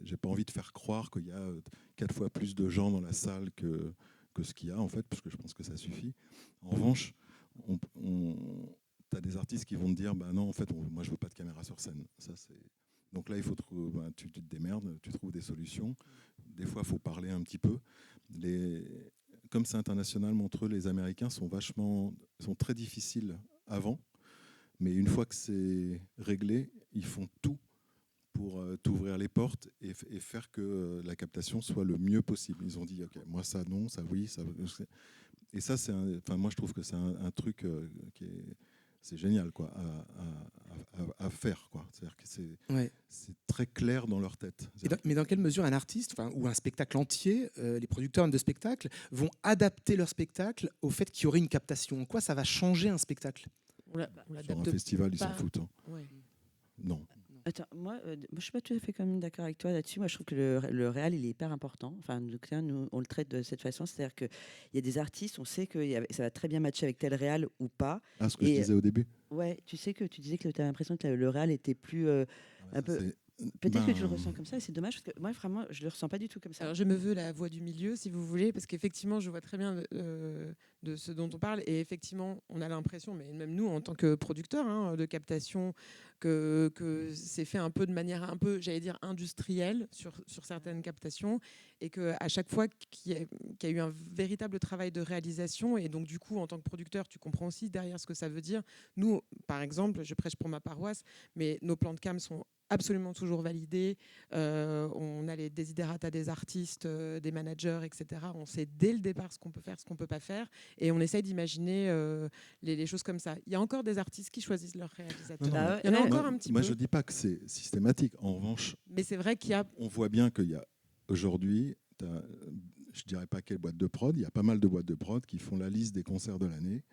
J'ai pas envie de faire croire qu'il y a 4 fois plus de gens dans la salle que ce qu'il y a, en fait, parce que je pense que ça suffit. En revanche, tu as des artistes qui vont te dire bah non, en fait, moi, je veux pas de caméra sur scène. Ça, donc là, il faut tu te démerdes, tu trouves des solutions. Des fois, il faut parler un petit peu. Comme c'est international, Montreux, les Américains sont très difficiles avant, mais une fois que c'est réglé, ils font tout pour t'ouvrir les portes et faire que la captation soit le mieux possible. Ils ont dit, ok, moi ça non, ça oui, ça. Et ça, moi je trouve que c'est un truc c'est génial quoi, à faire quoi. C'est-à-dire que c'est très clair dans leur tête. Mais dans quelle mesure un artiste ou un spectacle entier, les producteurs de spectacles vont adapter leur spectacle au fait qu'il y aurait une captation? En quoi ça va changer un spectacle? On Sur un l'adapte festival, ils s'en pas. foutent. Hein. Ouais. Non. Attends, moi, je suis pas tout à fait quand même d'accord avec toi là-dessus. Moi, je trouve que le réel, il est hyper important. Enfin, nous, on le traite de cette façon. C'est-à-dire qu'il y a des artistes, on sait que ça va très bien matcher avec tel réel ou pas. Ah, ce que je disais au début. Ouais, tu disais que tu as l'impression que le réel était plus un peu... Peut-être que tu le ressens comme ça, et c'est dommage, parce que moi, vraiment, je le ressens pas du tout comme ça. Alors, je me veux la voix du milieu, si vous voulez, parce qu'effectivement, je vois très bien de ce dont on parle. Et effectivement, on a l'impression, mais même nous, en tant que producteurs de captation, que c'est fait un peu de manière un peu, j'allais dire, industrielle sur certaines captations. Et qu'à chaque fois qu'il y a eu un véritable travail de réalisation, et donc du coup, en tant que producteur, tu comprends aussi derrière ce que ça veut dire. Nous, par exemple, je prêche pour ma paroisse, mais nos plans de cam sont absolument toujours validés. On a les desiderata des artistes, des managers, etc. On sait dès le départ ce qu'on peut faire, ce qu'on ne peut pas faire. Et on essaye d'imaginer les choses comme ça. Il y a encore des artistes qui choisissent leur réalisateur. Non, il y en a encore un petit moi, peu. je ne dis pas que c'est systématique. En revanche, mais c'est vrai qu'il y a... on voit bien qu'il y a aujourd'hui, je ne dirais pas quelle boîte de prod, il y a pas mal de boîtes de prod qui font la liste des concerts de l'année.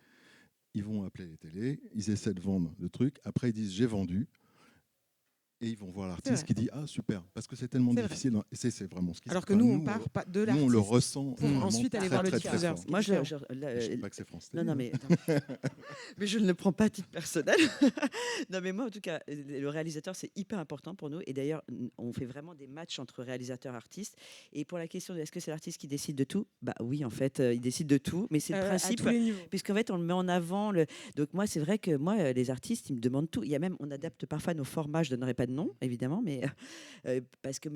Ils vont appeler les télés, ils essaient de vendre le truc. Après, ils disent j'ai vendu. Et ils vont voir l'artiste qui dit ah super, parce que c'est tellement difficile. Et c'est vraiment ce qui se passe. Alors que nous, on part pas de l'artiste. Nous, on le ressent. Pour ensuite aller voir le diffuseur. Moi, je sais pas que c'est France Télé. Non, mais mais je ne le prends pas à titre personnel. Non, mais moi, en tout cas, le réalisateur, c'est hyper important pour nous. Et d'ailleurs, on fait vraiment des matchs entre réalisateurs et artistes. Et pour la question de est-ce que c'est l'artiste qui décide de tout, bah oui, en fait, il décide de tout. Mais c'est le principe, puisqu'en fait, on le met en avant. Donc moi, c'est vrai que moi, les artistes, ils me demandent tout. Il y a même, on adapte parfois nos formats. Je donnerai pas de nom, évidemment, mais parce que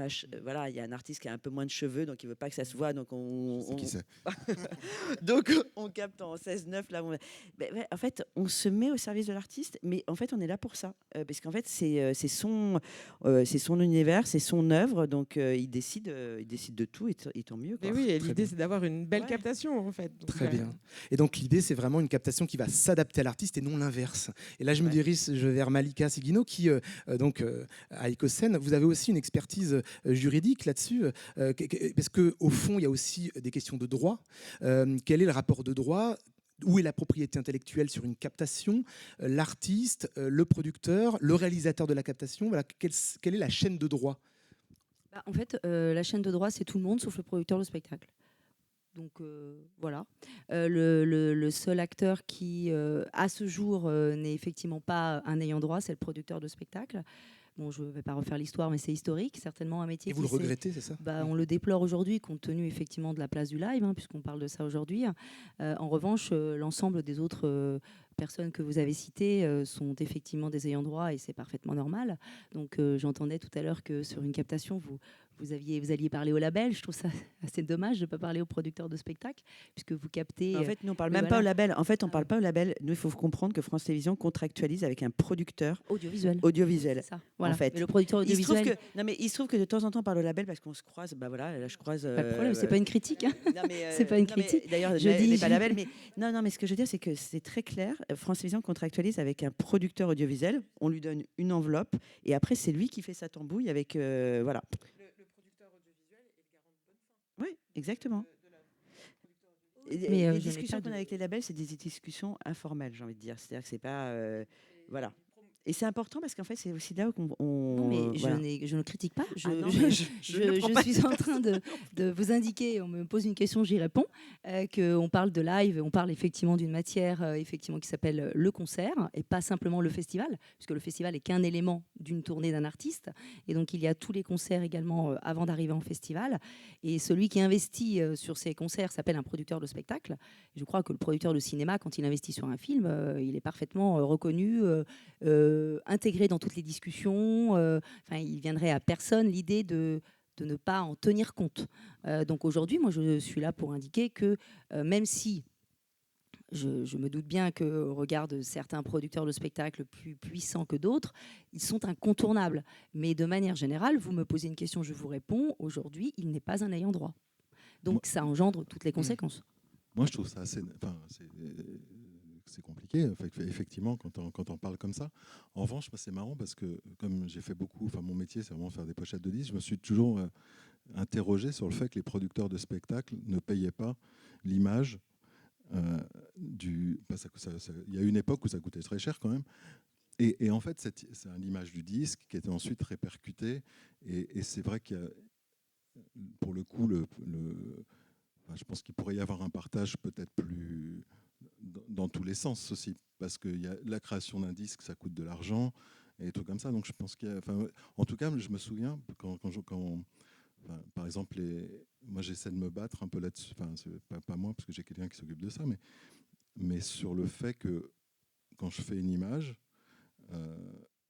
voilà, il y a un artiste qui a un peu moins de cheveux, donc il veut pas que ça se voit. Donc qui c'est donc on capte en 16:9 là. En fait, on se met au service de l'artiste, mais en fait, on est là pour ça, parce qu'en fait, c'est son univers, c'est son œuvre, donc il décide de tout, et tant mieux. Quoi. Mais oui, et Très l'idée, bien. c'est d'avoir une belle captation, en fait. Donc, Très bien. Et donc l'idée, c'est vraiment une captation qui va s'adapter à l'artiste et non l'inverse. Et là, je me dirige vers Malika Seguino, qui donc à Ecocène, vous avez aussi une expertise juridique là-dessus, parce que au fond, il y a aussi des questions de droit. Quel est le rapport de droit? Où est la propriété intellectuelle sur une captation? L'artiste, le producteur, le réalisateur de la captation, voilà, quelle est la chaîne de droit? En fait, la chaîne de droit, c'est tout le monde sauf le producteur de spectacle. Donc voilà. Le seul acteur qui, à ce jour, n'est effectivement pas un ayant droit, c'est le producteur de spectacle. Bon, je ne vais pas refaire l'histoire, mais c'est historique, certainement un métier. Et vous le regrettez, c'est ça? On le déplore aujourd'hui, compte tenu effectivement de la place du live, puisqu'on parle de ça aujourd'hui. En revanche, l'ensemble des autres personnes que vous avez citées sont effectivement des ayants droit et c'est parfaitement normal. Donc j'entendais tout à l'heure que sur une captation, vous alliez parler au label. Je trouve ça assez dommage de ne pas parler aux producteurs de spectacles, puisque vous captez... En fait, nous, on parle mais même pas voilà. au label. En fait, on parle pas au label. Nous, il faut comprendre que France Télévisions contractualise avec un producteur audiovisuel. audiovisuel. C'est ça. Voilà. En fait. Mais le producteur Il se trouve audiovisuel... il se trouve que de temps en temps, on parle au label parce qu'on se croise. Bah voilà, là, je croise. Pas de problème, c'est pas une critique. Hein. C'est pas une critique. D'ailleurs, Je n'est dis- pas label. Mais non, mais ce que je veux dire, c'est que c'est très clair. France Télévisions contractualise avec un producteur audiovisuel. On lui donne une enveloppe et après, c'est lui qui fait sa tambouille avec. Voilà. Le producteur audiovisuel est le garant de bonne fin. Oui, exactement. Mais, les je n'ai discussions pas qu'on de- a avec les labels, c'est des discussions informelles, j'ai envie de dire. C'est-à-dire que c'est pas. Voilà. Et c'est important parce qu'en fait, c'est aussi là où Non, mais voilà. je ne critique pas. Ah non, mais je ne prends pas suis en train de vous indiquer, on me pose une question, j'y réponds, qu'on parle de live, on parle effectivement d'une matière effectivement qui s'appelle le concert et pas simplement le festival, puisque le festival est qu'un élément d'une tournée d'un artiste. Et donc, il y a tous les concerts également avant d'arriver en festival. Et celui qui investit sur ces concerts s'appelle un producteur de spectacle. Je crois que le producteur de cinéma, quand il investit sur un film, il est parfaitement reconnu, intégré dans toutes les discussions. Il viendrait à personne l'idée de ne pas en tenir compte. Donc aujourd'hui, moi, je suis là pour indiquer que même si je me doute bien qu'au regard de certains producteurs de spectacles plus puissants que d'autres, ils sont incontournables. Mais de manière générale, vous me posez une question, je vous réponds. Aujourd'hui, il n'est pas un ayant droit. Donc ça engendre toutes les conséquences. Moi, je trouve ça assez... c'est compliqué, effectivement, quand on parle comme ça. En revanche, c'est marrant parce que, comme j'ai fait beaucoup, mon métier, c'est vraiment faire des pochettes de disques, je me suis toujours interrogé sur le fait que les producteurs de spectacles ne payaient pas l'image parce que il y a une époque où ça coûtait très cher quand même. Et en fait, c'est l'image du disque qui était ensuite répercutée. Et c'est vrai qu'il y a, pour le coup, je pense qu'il pourrait y avoir un partage peut-être plus dans tous les sens aussi, parce que la création d'un disque, ça coûte de l'argent et tout comme ça. Donc je pense en tout cas, je me souviens quand par exemple, moi j'essaie de me battre un peu là-dessus. C'est pas moi parce que j'ai quelqu'un qui s'occupe de ça, mais sur le fait que quand je fais une image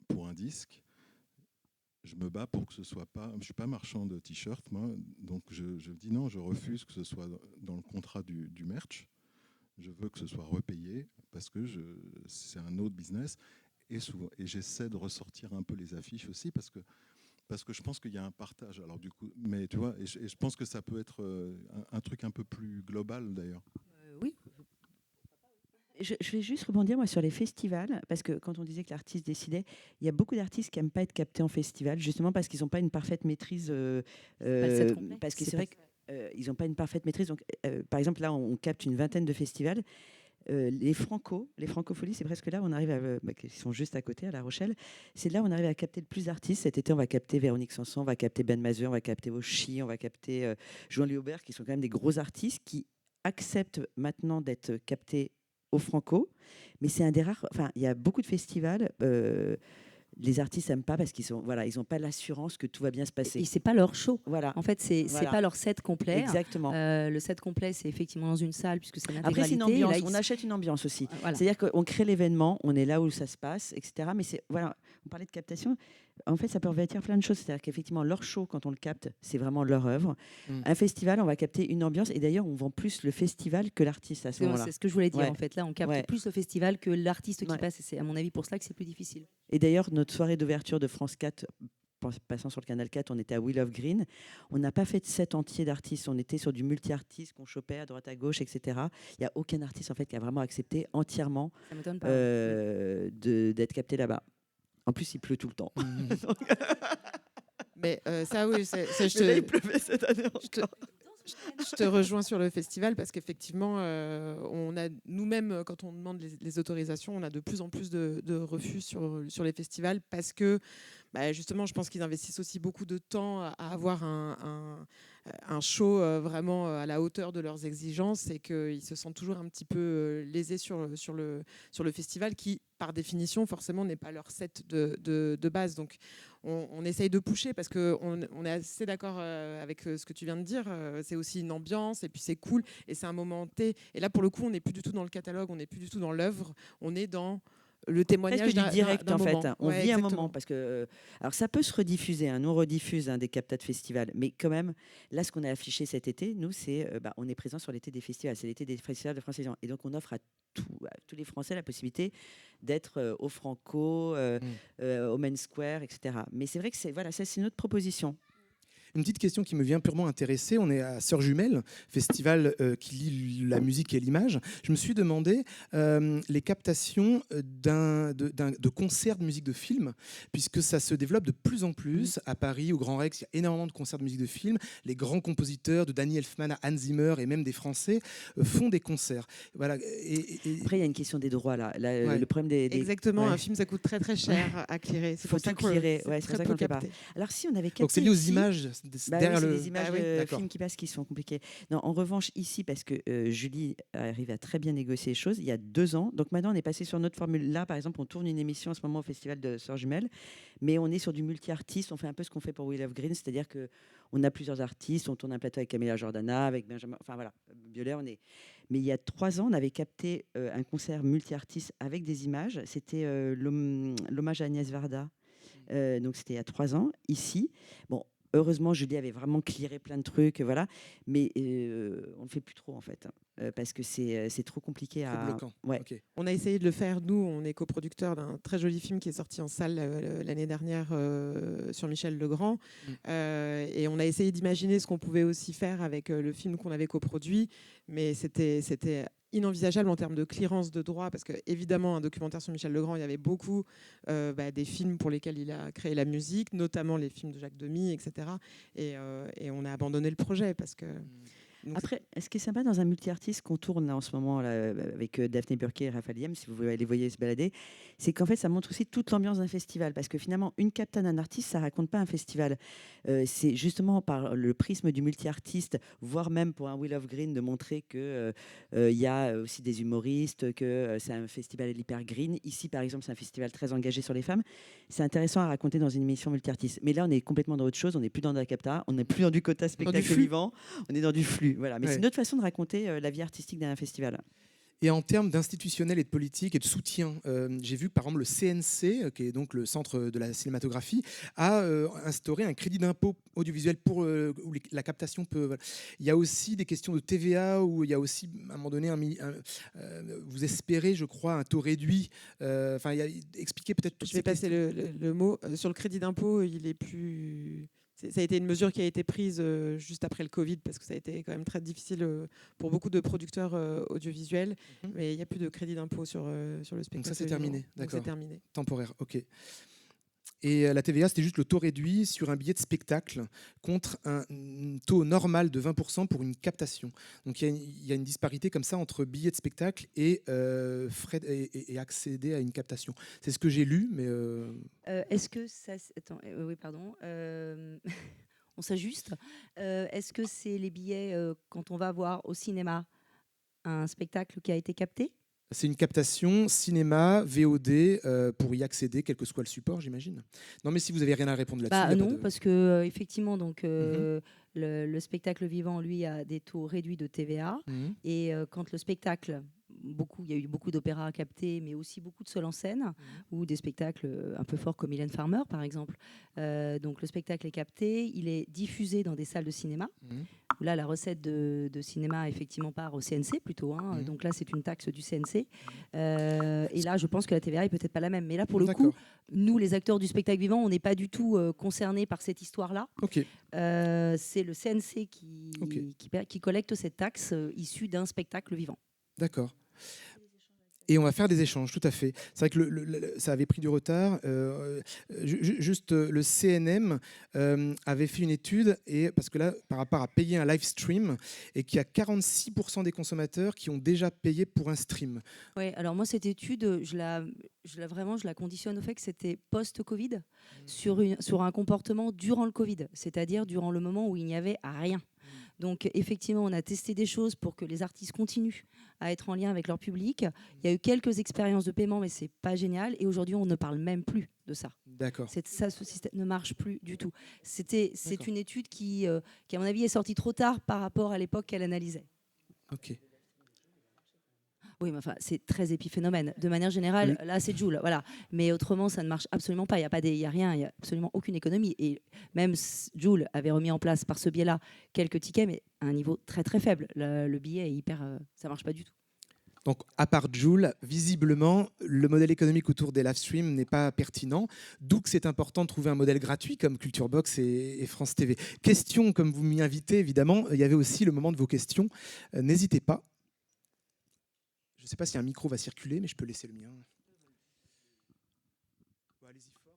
pour un disque, je me bats pour que ce soit pas. Je suis pas marchand de t-shirts, moi, donc je dis non, je refuse que ce soit dans le contrat du merch. Je veux que ce soit repayé parce que c'est un autre business et j'essaie de ressortir un peu les affiches aussi parce que je pense qu'il y a un partage. Alors du coup, mais tu vois, et je pense que ça peut être un truc un peu plus global d'ailleurs. Oui. Je vais juste rebondir moi sur les festivals parce que quand on disait que l'artiste décidait, il y a beaucoup d'artistes qui n'aiment pas être captés en festival justement parce qu'ils n'ont pas une parfaite maîtrise. Parce que c'est vrai qu'ils n'ont pas une parfaite maîtrise. Donc, par exemple, là, on capte une vingtaine de festivals. Les francopholies, c'est presque là où on arrive qui sont juste à côté, à La Rochelle. C'est là où on arrive à capter le plus d'artistes. Cet été, on va capter Véronique Sanson, on va capter Ben Mazur, on va capter Oshi, on va capter Jean-Louis Aubert, qui sont quand même des gros artistes qui acceptent maintenant d'être captés au Franco. Mais c'est un des rares... Enfin, il y a beaucoup de festivals... les artistes n'aiment pas parce qu'ils n'ont pas l'assurance que tout va bien se passer. Et c'est pas leur show. Voilà. En fait, c'est pas leur set complet. Exactement. Le set complet, c'est effectivement dans une salle puisque c'est l'intégralité. Après, c'est une ambiance. Là, on achète une ambiance aussi. Voilà. C'est-à-dire qu'on crée l'événement, on est là où ça se passe, etc. Mais on parlait de captation. En fait, ça peut revêtir plein de choses. C'est-à-dire qu'effectivement, leur show, quand on le capte, c'est vraiment leur œuvre. Un festival, on va capter une ambiance. Et d'ailleurs, on vend plus le festival que l'artiste à ce moment-là. C'est ce que je voulais dire. Ouais. En fait, là, on capte plus le festival que l'artiste qui passe. Et c'est à mon avis pour cela que c'est plus difficile. Et d'ailleurs, notre soirée d'ouverture de France 4, passant sur le canal 4, on était à Wheel of Green. On n'a pas fait de set entier d'artistes. On était sur du multi-artiste qu'on chopait à droite à gauche, etc. Il n'y a aucun artiste en fait qui a vraiment accepté entièrement d'être capté là-bas. En plus, il pleut tout le temps. Mais ça, oui, il pleuvait cette année encore. Je te rejoins sur le festival parce qu'effectivement, on a nous-mêmes, quand on demande les autorisations, on a de plus en plus de refus sur les festivals parce que justement, je pense qu'ils investissent aussi beaucoup de temps à avoir un un show vraiment à la hauteur de leurs exigences et qu'ils se sentent toujours un petit peu lésés sur le festival qui, par définition, forcément, n'est pas leur set de base. Donc, on essaye de pousser parce qu'on est assez d'accord avec ce que tu viens de dire. C'est aussi une ambiance et puis c'est cool et c'est un moment T. Et là, pour le coup, on n'est plus du tout dans le catalogue, on n'est plus du tout dans l'œuvre, on est dans le témoignage presque du direct d'un en fait. moment. On Ouais, vit un exactement. moment parce que alors ça peut se rediffuser. Nous on rediffuse des captas de festivals, mais quand même là ce qu'on a affiché cet été, nous c'est on est présent sur l'été des festivals. C'est l'été des festivals de France et donc on offre à tous les Français la possibilité d'être au Franco, au Main Square, etc. Mais c'est vrai que ça c'est notre proposition. Une petite question qui me vient purement intéresser. On est à Sœurs Jumelles, festival qui lie la musique et l'image. Je me suis demandé les captations de concerts de musique de film, puisque ça se développe de plus en plus. À Paris, au Grand Rex, il y a énormément de concerts de musique de film. Les grands compositeurs, de Danny Elfman à Hans Zimmer et même des Français, font des concerts. Voilà. Après, il y a une question des droits là. Ouais. Le problème des Exactement, ouais. un film ça coûte très très cher à clearer. Il faut tout clearer. c'est Ouais, c'est pour très ça peu qu'on le fait pas. capté. Alors si on avait capté Donc c'est lié aux ici, images Bah derrière oui, c'est le. des images Ah oui, de d'accord. films qui passent qui sont compliquées. Non, en revanche, ici, parce que Julie arrive à très bien négocier les choses, il y a 2 ans, donc maintenant on est passé sur notre formule. Là, par exemple, on tourne une émission en ce moment au Festival de Sœurs Jumelles, mais on est sur du multi-artiste, on fait un peu ce qu'on fait pour We Love Green, c'est-à-dire qu'on a plusieurs artistes, on tourne un plateau avec Camilla Jordana, avec Benjamin, enfin voilà, Biolay, on est... Mais il y a 3 ans, on avait capté un concert multi-artiste avec des images, c'était l'hommage à Agnès Varda, donc c'était il y a 3 ans, ici. Bon, heureusement, Julie avait vraiment clearé plein de trucs, voilà. Mais on ne le fait plus trop, en fait, parce que c'est trop compliqué Trop à... bloquant. Ouais. Ok. On a essayé de le faire, nous, on est coproducteur d'un très joli film qui est sorti en salle l'année dernière sur Michel Legrand. Et on a essayé d'imaginer ce qu'on pouvait aussi faire avec le film qu'on avait coproduit, mais c'était inenvisageable en termes de clearance de droit, parce qu'évidemment, un documentaire sur Michel Legrand, il y avait beaucoup des films pour lesquels il a créé la musique, notamment les films de Jacques Demy, etc. Et on a abandonné le projet parce que... Donc, Après, ce qui est sympa dans un multi-artiste qu'on tourne là, en ce moment là, avec Daphné Burké et Raphaël Yem, si vous les voyez se balader, c'est qu'en fait, ça montre aussi toute l'ambiance d'un festival. Parce que finalement, une capta d'un artiste, ça raconte pas un festival. C'est justement par le prisme du multi-artiste, voire même pour un Will of Green, de montrer qu'il y a aussi des humoristes, que c'est un festival hyper green. Ici, par exemple, c'est un festival très engagé sur les femmes. C'est intéressant à raconter dans une émission multi-artiste. Mais là, on est complètement dans autre chose. On n'est plus dans la capta, on n'est plus dans du quota spectacle flux. vivant, on est dans du flux. Voilà. Mais Ouais. c'est une autre façon de raconter la vie artistique d'un festival. Et en termes d'institutionnel et de politique et de soutien, j'ai vu que par exemple le CNC, qui est donc le centre de la cinématographie, a instauré un crédit d'impôt audiovisuel pour où la captation peut. Voilà. Il y a aussi des questions de TVA où il y a aussi à un moment donné vous espérez, je crois, un taux réduit. Enfin, expliquez peut-être toutes je vais ces passer questions. le mot. Sur le crédit d'impôt, il est plus... Ça a été une mesure qui a été prise juste après le Covid, parce que ça a été quand même très difficile pour beaucoup de producteurs audiovisuels. Mais il n'y a plus de crédit d'impôt sur le spectacle. Donc ça, c'est vivant. terminé, Donc d'accord. c'est terminé. Temporaire, ok. Et la TVA, c'était juste le taux réduit sur un billet de spectacle contre un taux normal de 20% pour une captation. Donc il y a une disparité comme ça entre billet de spectacle et frais et accéder à une captation. C'est ce que j'ai lu, mais Est-ce que ça... Attends, oui, pardon. On s'ajuste. Est-ce que c'est les billets quand on va voir au cinéma un spectacle qui a été capté ? c'est une captation cinéma, VOD, pour y accéder, quel que soit le support, j'imagine. Non, mais si vous avez rien à répondre là-dessus, Bah, il y a pas non, de- parce que effectivement, donc le spectacle vivant, lui, a des taux réduits de TVA. Mhm. Et quand le spectacle, il y a eu beaucoup d'opéras à capter, mais aussi beaucoup de seuls en scène, ou des spectacles un peu forts comme Mylène Farmer, par exemple. Donc le spectacle est capté, il est diffusé dans des salles de cinéma. Mhm. Où là, la recette de cinéma, effectivement, part au CNC plutôt. Hein. Mhm. Donc là, c'est une taxe du CNC. Et là, je pense que la TVA est peut-être pas la même. Mais là, pour le coup, D'accord. nous, les acteurs du spectacle vivant, on n'est pas du tout concernés par cette histoire-là. Ok. C'est le CNC Ok. qui collecte cette taxe issue d'un spectacle vivant. D'accord. Et on va faire des échanges, tout à fait. C'est vrai que ça avait pris du retard. Juste, le CNM avait fait une étude, et, parce que là, par rapport à payer un live stream, et qu'il y a 46% des consommateurs qui ont déjà payé pour un stream. Oui, alors moi, cette étude, je la conditionne au fait que c'était post-Covid, sur un comportement durant le Covid, c'est-à-dire durant le moment où il n'y avait rien. Donc effectivement, on a testé des choses pour que les artistes continuent à être en lien avec leur public. Il y a eu quelques expériences de paiement, mais c'est pas génial. Et aujourd'hui, on ne parle même plus de ça. D'accord. Ça, ce système ne marche plus du tout. C'est D'accord. une étude qui, à mon avis, est sortie trop tard par rapport à l'époque qu'elle analysait. Ok. Oui, mais enfin, c'est très épiphénomène. De manière générale, Oui. là, c'est Joule, voilà. Mais autrement, ça ne marche absolument pas. Il y a rien, il y a absolument aucune économie. Et même Joule avait remis en place par ce biais-là quelques tickets, mais à un niveau très très faible. Le billet est hyper, ça marche pas du tout. Donc, à part Joule, visiblement, le modèle économique autour des live streams n'est pas pertinent, d'où que c'est important de trouver un modèle gratuit comme Culture Box et France TV. Question, comme vous m'y invitez, évidemment, il y avait aussi le moment de vos questions. N'hésitez pas. Je ne sais pas si un micro va circuler, mais je peux laisser le mien. Bon, allez-y fort.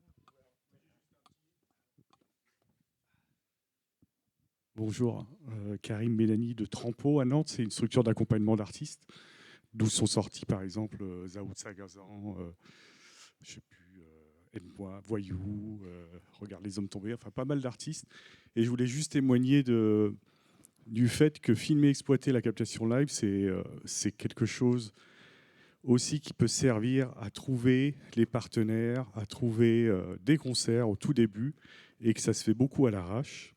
Bonjour, Karim Mélanie de Trampo à Nantes. C'est une structure d'accompagnement d'artistes, d'où sont sortis par exemple Zaoud Sagazan, je sais plus, Aide-moi, Voyou, Regarde les hommes tombés, enfin pas mal d'artistes. Et je voulais juste témoigner du fait que filmer, exploiter la captation live, c'est quelque chose aussi qui peut servir à trouver les partenaires, à trouver des concerts au tout début, et que ça se fait beaucoup à l'arrache,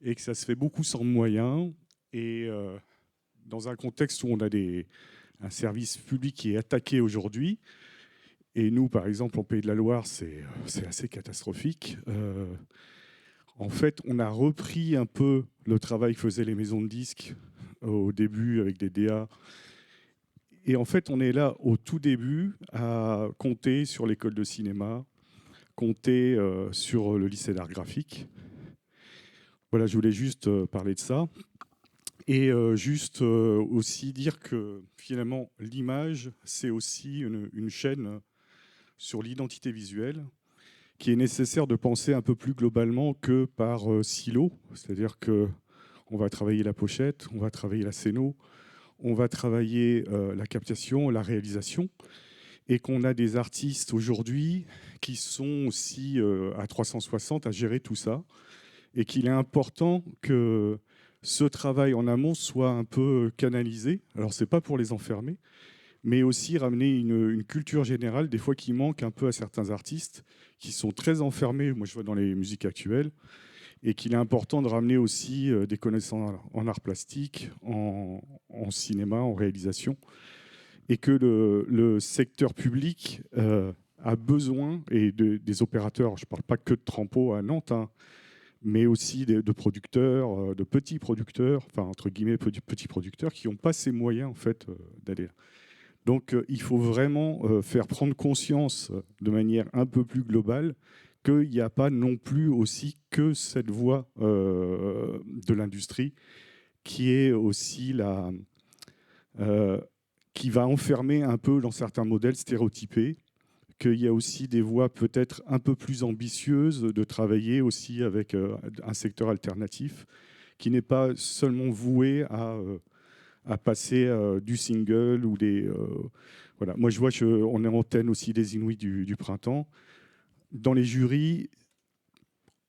et que ça se fait beaucoup sans moyens, et dans un contexte où on a un service public qui est attaqué aujourd'hui, et nous, par exemple, en Pays de la Loire, c'est assez catastrophique. En fait, on a repris un peu le travail que faisaient les maisons de disques au début avec des DA. Et en fait, on est là au tout début à compter sur l'école de cinéma, compter sur le lycée d'art graphique. Voilà, je voulais juste parler de ça. Et juste aussi dire que finalement, l'image, c'est aussi une chaîne sur l'identité visuelle qui est nécessaire de penser un peu plus globalement que par silo. C'est-à-dire qu'on va travailler la pochette, on va travailler la scéno, on va travailler la captation, la réalisation, et qu'on a des artistes aujourd'hui qui sont aussi à 360 à gérer tout ça, et qu'il est important que ce travail en amont soit un peu canalisé. Alors, ce n'est pas pour les enfermer, mais aussi ramener une culture générale, des fois qui manque un peu à certains artistes, qui sont très enfermés, moi je vois dans les musiques actuelles, et qu'il est important de ramener aussi des connaissances en art plastique, en cinéma, en réalisation, et que le secteur public a besoin, et des opérateurs, je ne parle pas que de Trampo à Nantes, hein, mais aussi de producteurs, de petits producteurs, enfin entre guillemets petits producteurs, qui n'ont pas ces moyens en fait d'aller là. Donc il faut vraiment faire prendre conscience de manière un peu plus globale qu'il n'y a pas non plus aussi que cette voie de l'industrie qui est aussi qui va enfermer un peu dans certains modèles stéréotypés, qu'il y a aussi des voies peut-être un peu plus ambitieuses de travailler aussi avec un secteur alternatif qui n'est pas seulement voué à passer du single ou des... voilà. Moi, je vois qu'on est en antenne aussi des Inouïs du printemps. Dans les jurys,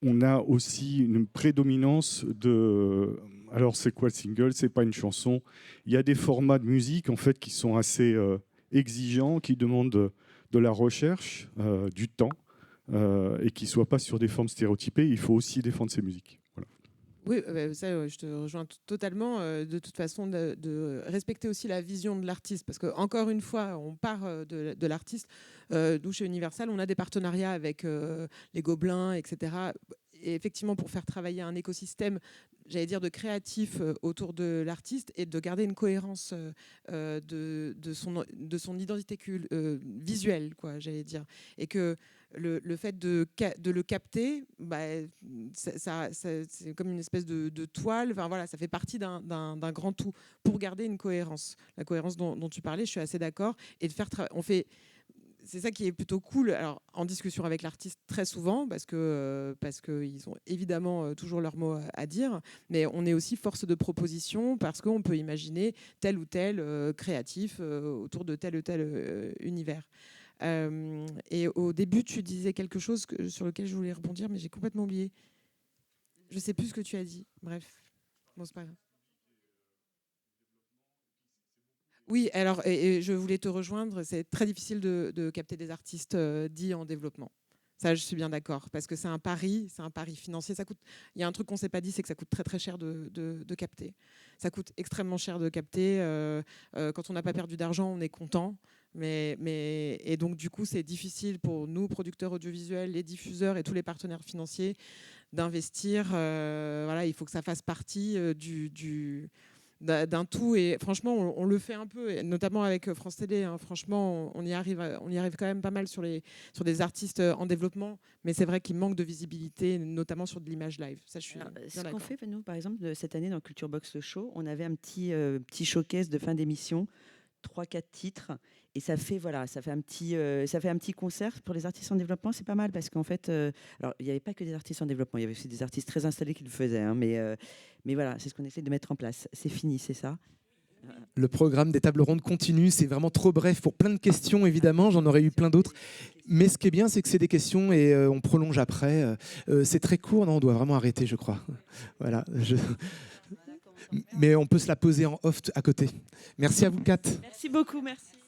on a aussi une prédominance de... Alors, c'est quoi le single? C'est pas une chanson. Il y a des formats de musique, en fait, qui sont assez exigeants, qui demandent de la recherche, du temps, et qui ne soient pas sur des formes stéréotypées. Il faut aussi défendre ces musiques. Voilà. Oui, ça, je te rejoins totalement. De toute façon, de respecter aussi la vision de l'artiste, parce que encore une fois, on part de l'artiste. D'où chez Universal, on a des partenariats avec les Gobelins, etc. Et effectivement, pour faire travailler un écosystème, j'allais dire, de créatifs autour de l'artiste et de garder une cohérence de son identité visuelle, quoi, j'allais dire. Et que le fait de le capter, bah, c'est comme une espèce de toile. Enfin, voilà, ça fait partie d'un grand tout pour garder une cohérence. La cohérence dont tu parlais, je suis assez d'accord. Et de faire c'est ça qui est plutôt cool. Alors, en discussion avec l'artiste très souvent, parce qu'ils ont évidemment toujours leur mot à dire, mais on est aussi force de proposition parce qu'on peut imaginer tel ou tel créatif autour de tel ou tel univers. Et au début, tu disais quelque chose sur lequel je voulais rebondir, mais j'ai complètement oublié. Je ne sais plus ce que tu as dit. Bref. Bon, c'est pas grave. Oui, alors, et je voulais te rejoindre, c'est très difficile de capter des artistes dits en développement. Ça, je suis bien d'accord, parce que c'est un pari financier. Ça coûte. Il y a un truc qu'on ne s'est pas dit, c'est que ça coûte très très cher de capter. Ça coûte extrêmement cher de capter. Quand on n'a pas perdu d'argent, on est content. Et donc, du coup, c'est difficile pour nous, producteurs audiovisuels, les diffuseurs et tous les partenaires financiers, d'investir. Voilà, il faut que ça fasse partie d'un tout, et franchement on le fait un peu, et notamment avec France Télé, hein. Franchement on y arrive quand même pas mal sur des artistes en développement, mais c'est vrai qu'il manque de visibilité, notamment sur de l'image live. Ça, je suis Alors, bien ce qu'on d'accord. fait, nous, par exemple, cette année dans Culture Box le show, on avait un petit showcase de fin d'émission, 3-4 titres, et ça fait un petit concert pour les artistes en développement. C'est pas mal parce qu'en fait, alors il n'y avait pas que des artistes en développement, il y avait aussi des artistes très installés qui le faisaient, hein, mais voilà, c'est ce qu'on essaie de mettre en place. C'est fini, c'est ça. Le programme des tables rondes continue. C'est vraiment trop bref pour plein de questions, évidemment. J'en aurais eu plein d'autres. Mais ce qui est bien, c'est que c'est des questions et on prolonge après. C'est très court. Non, on doit vraiment arrêter, je crois. Voilà. Mais on peut se la poser en off à côté. Merci à vous, Kat. Merci beaucoup, merci.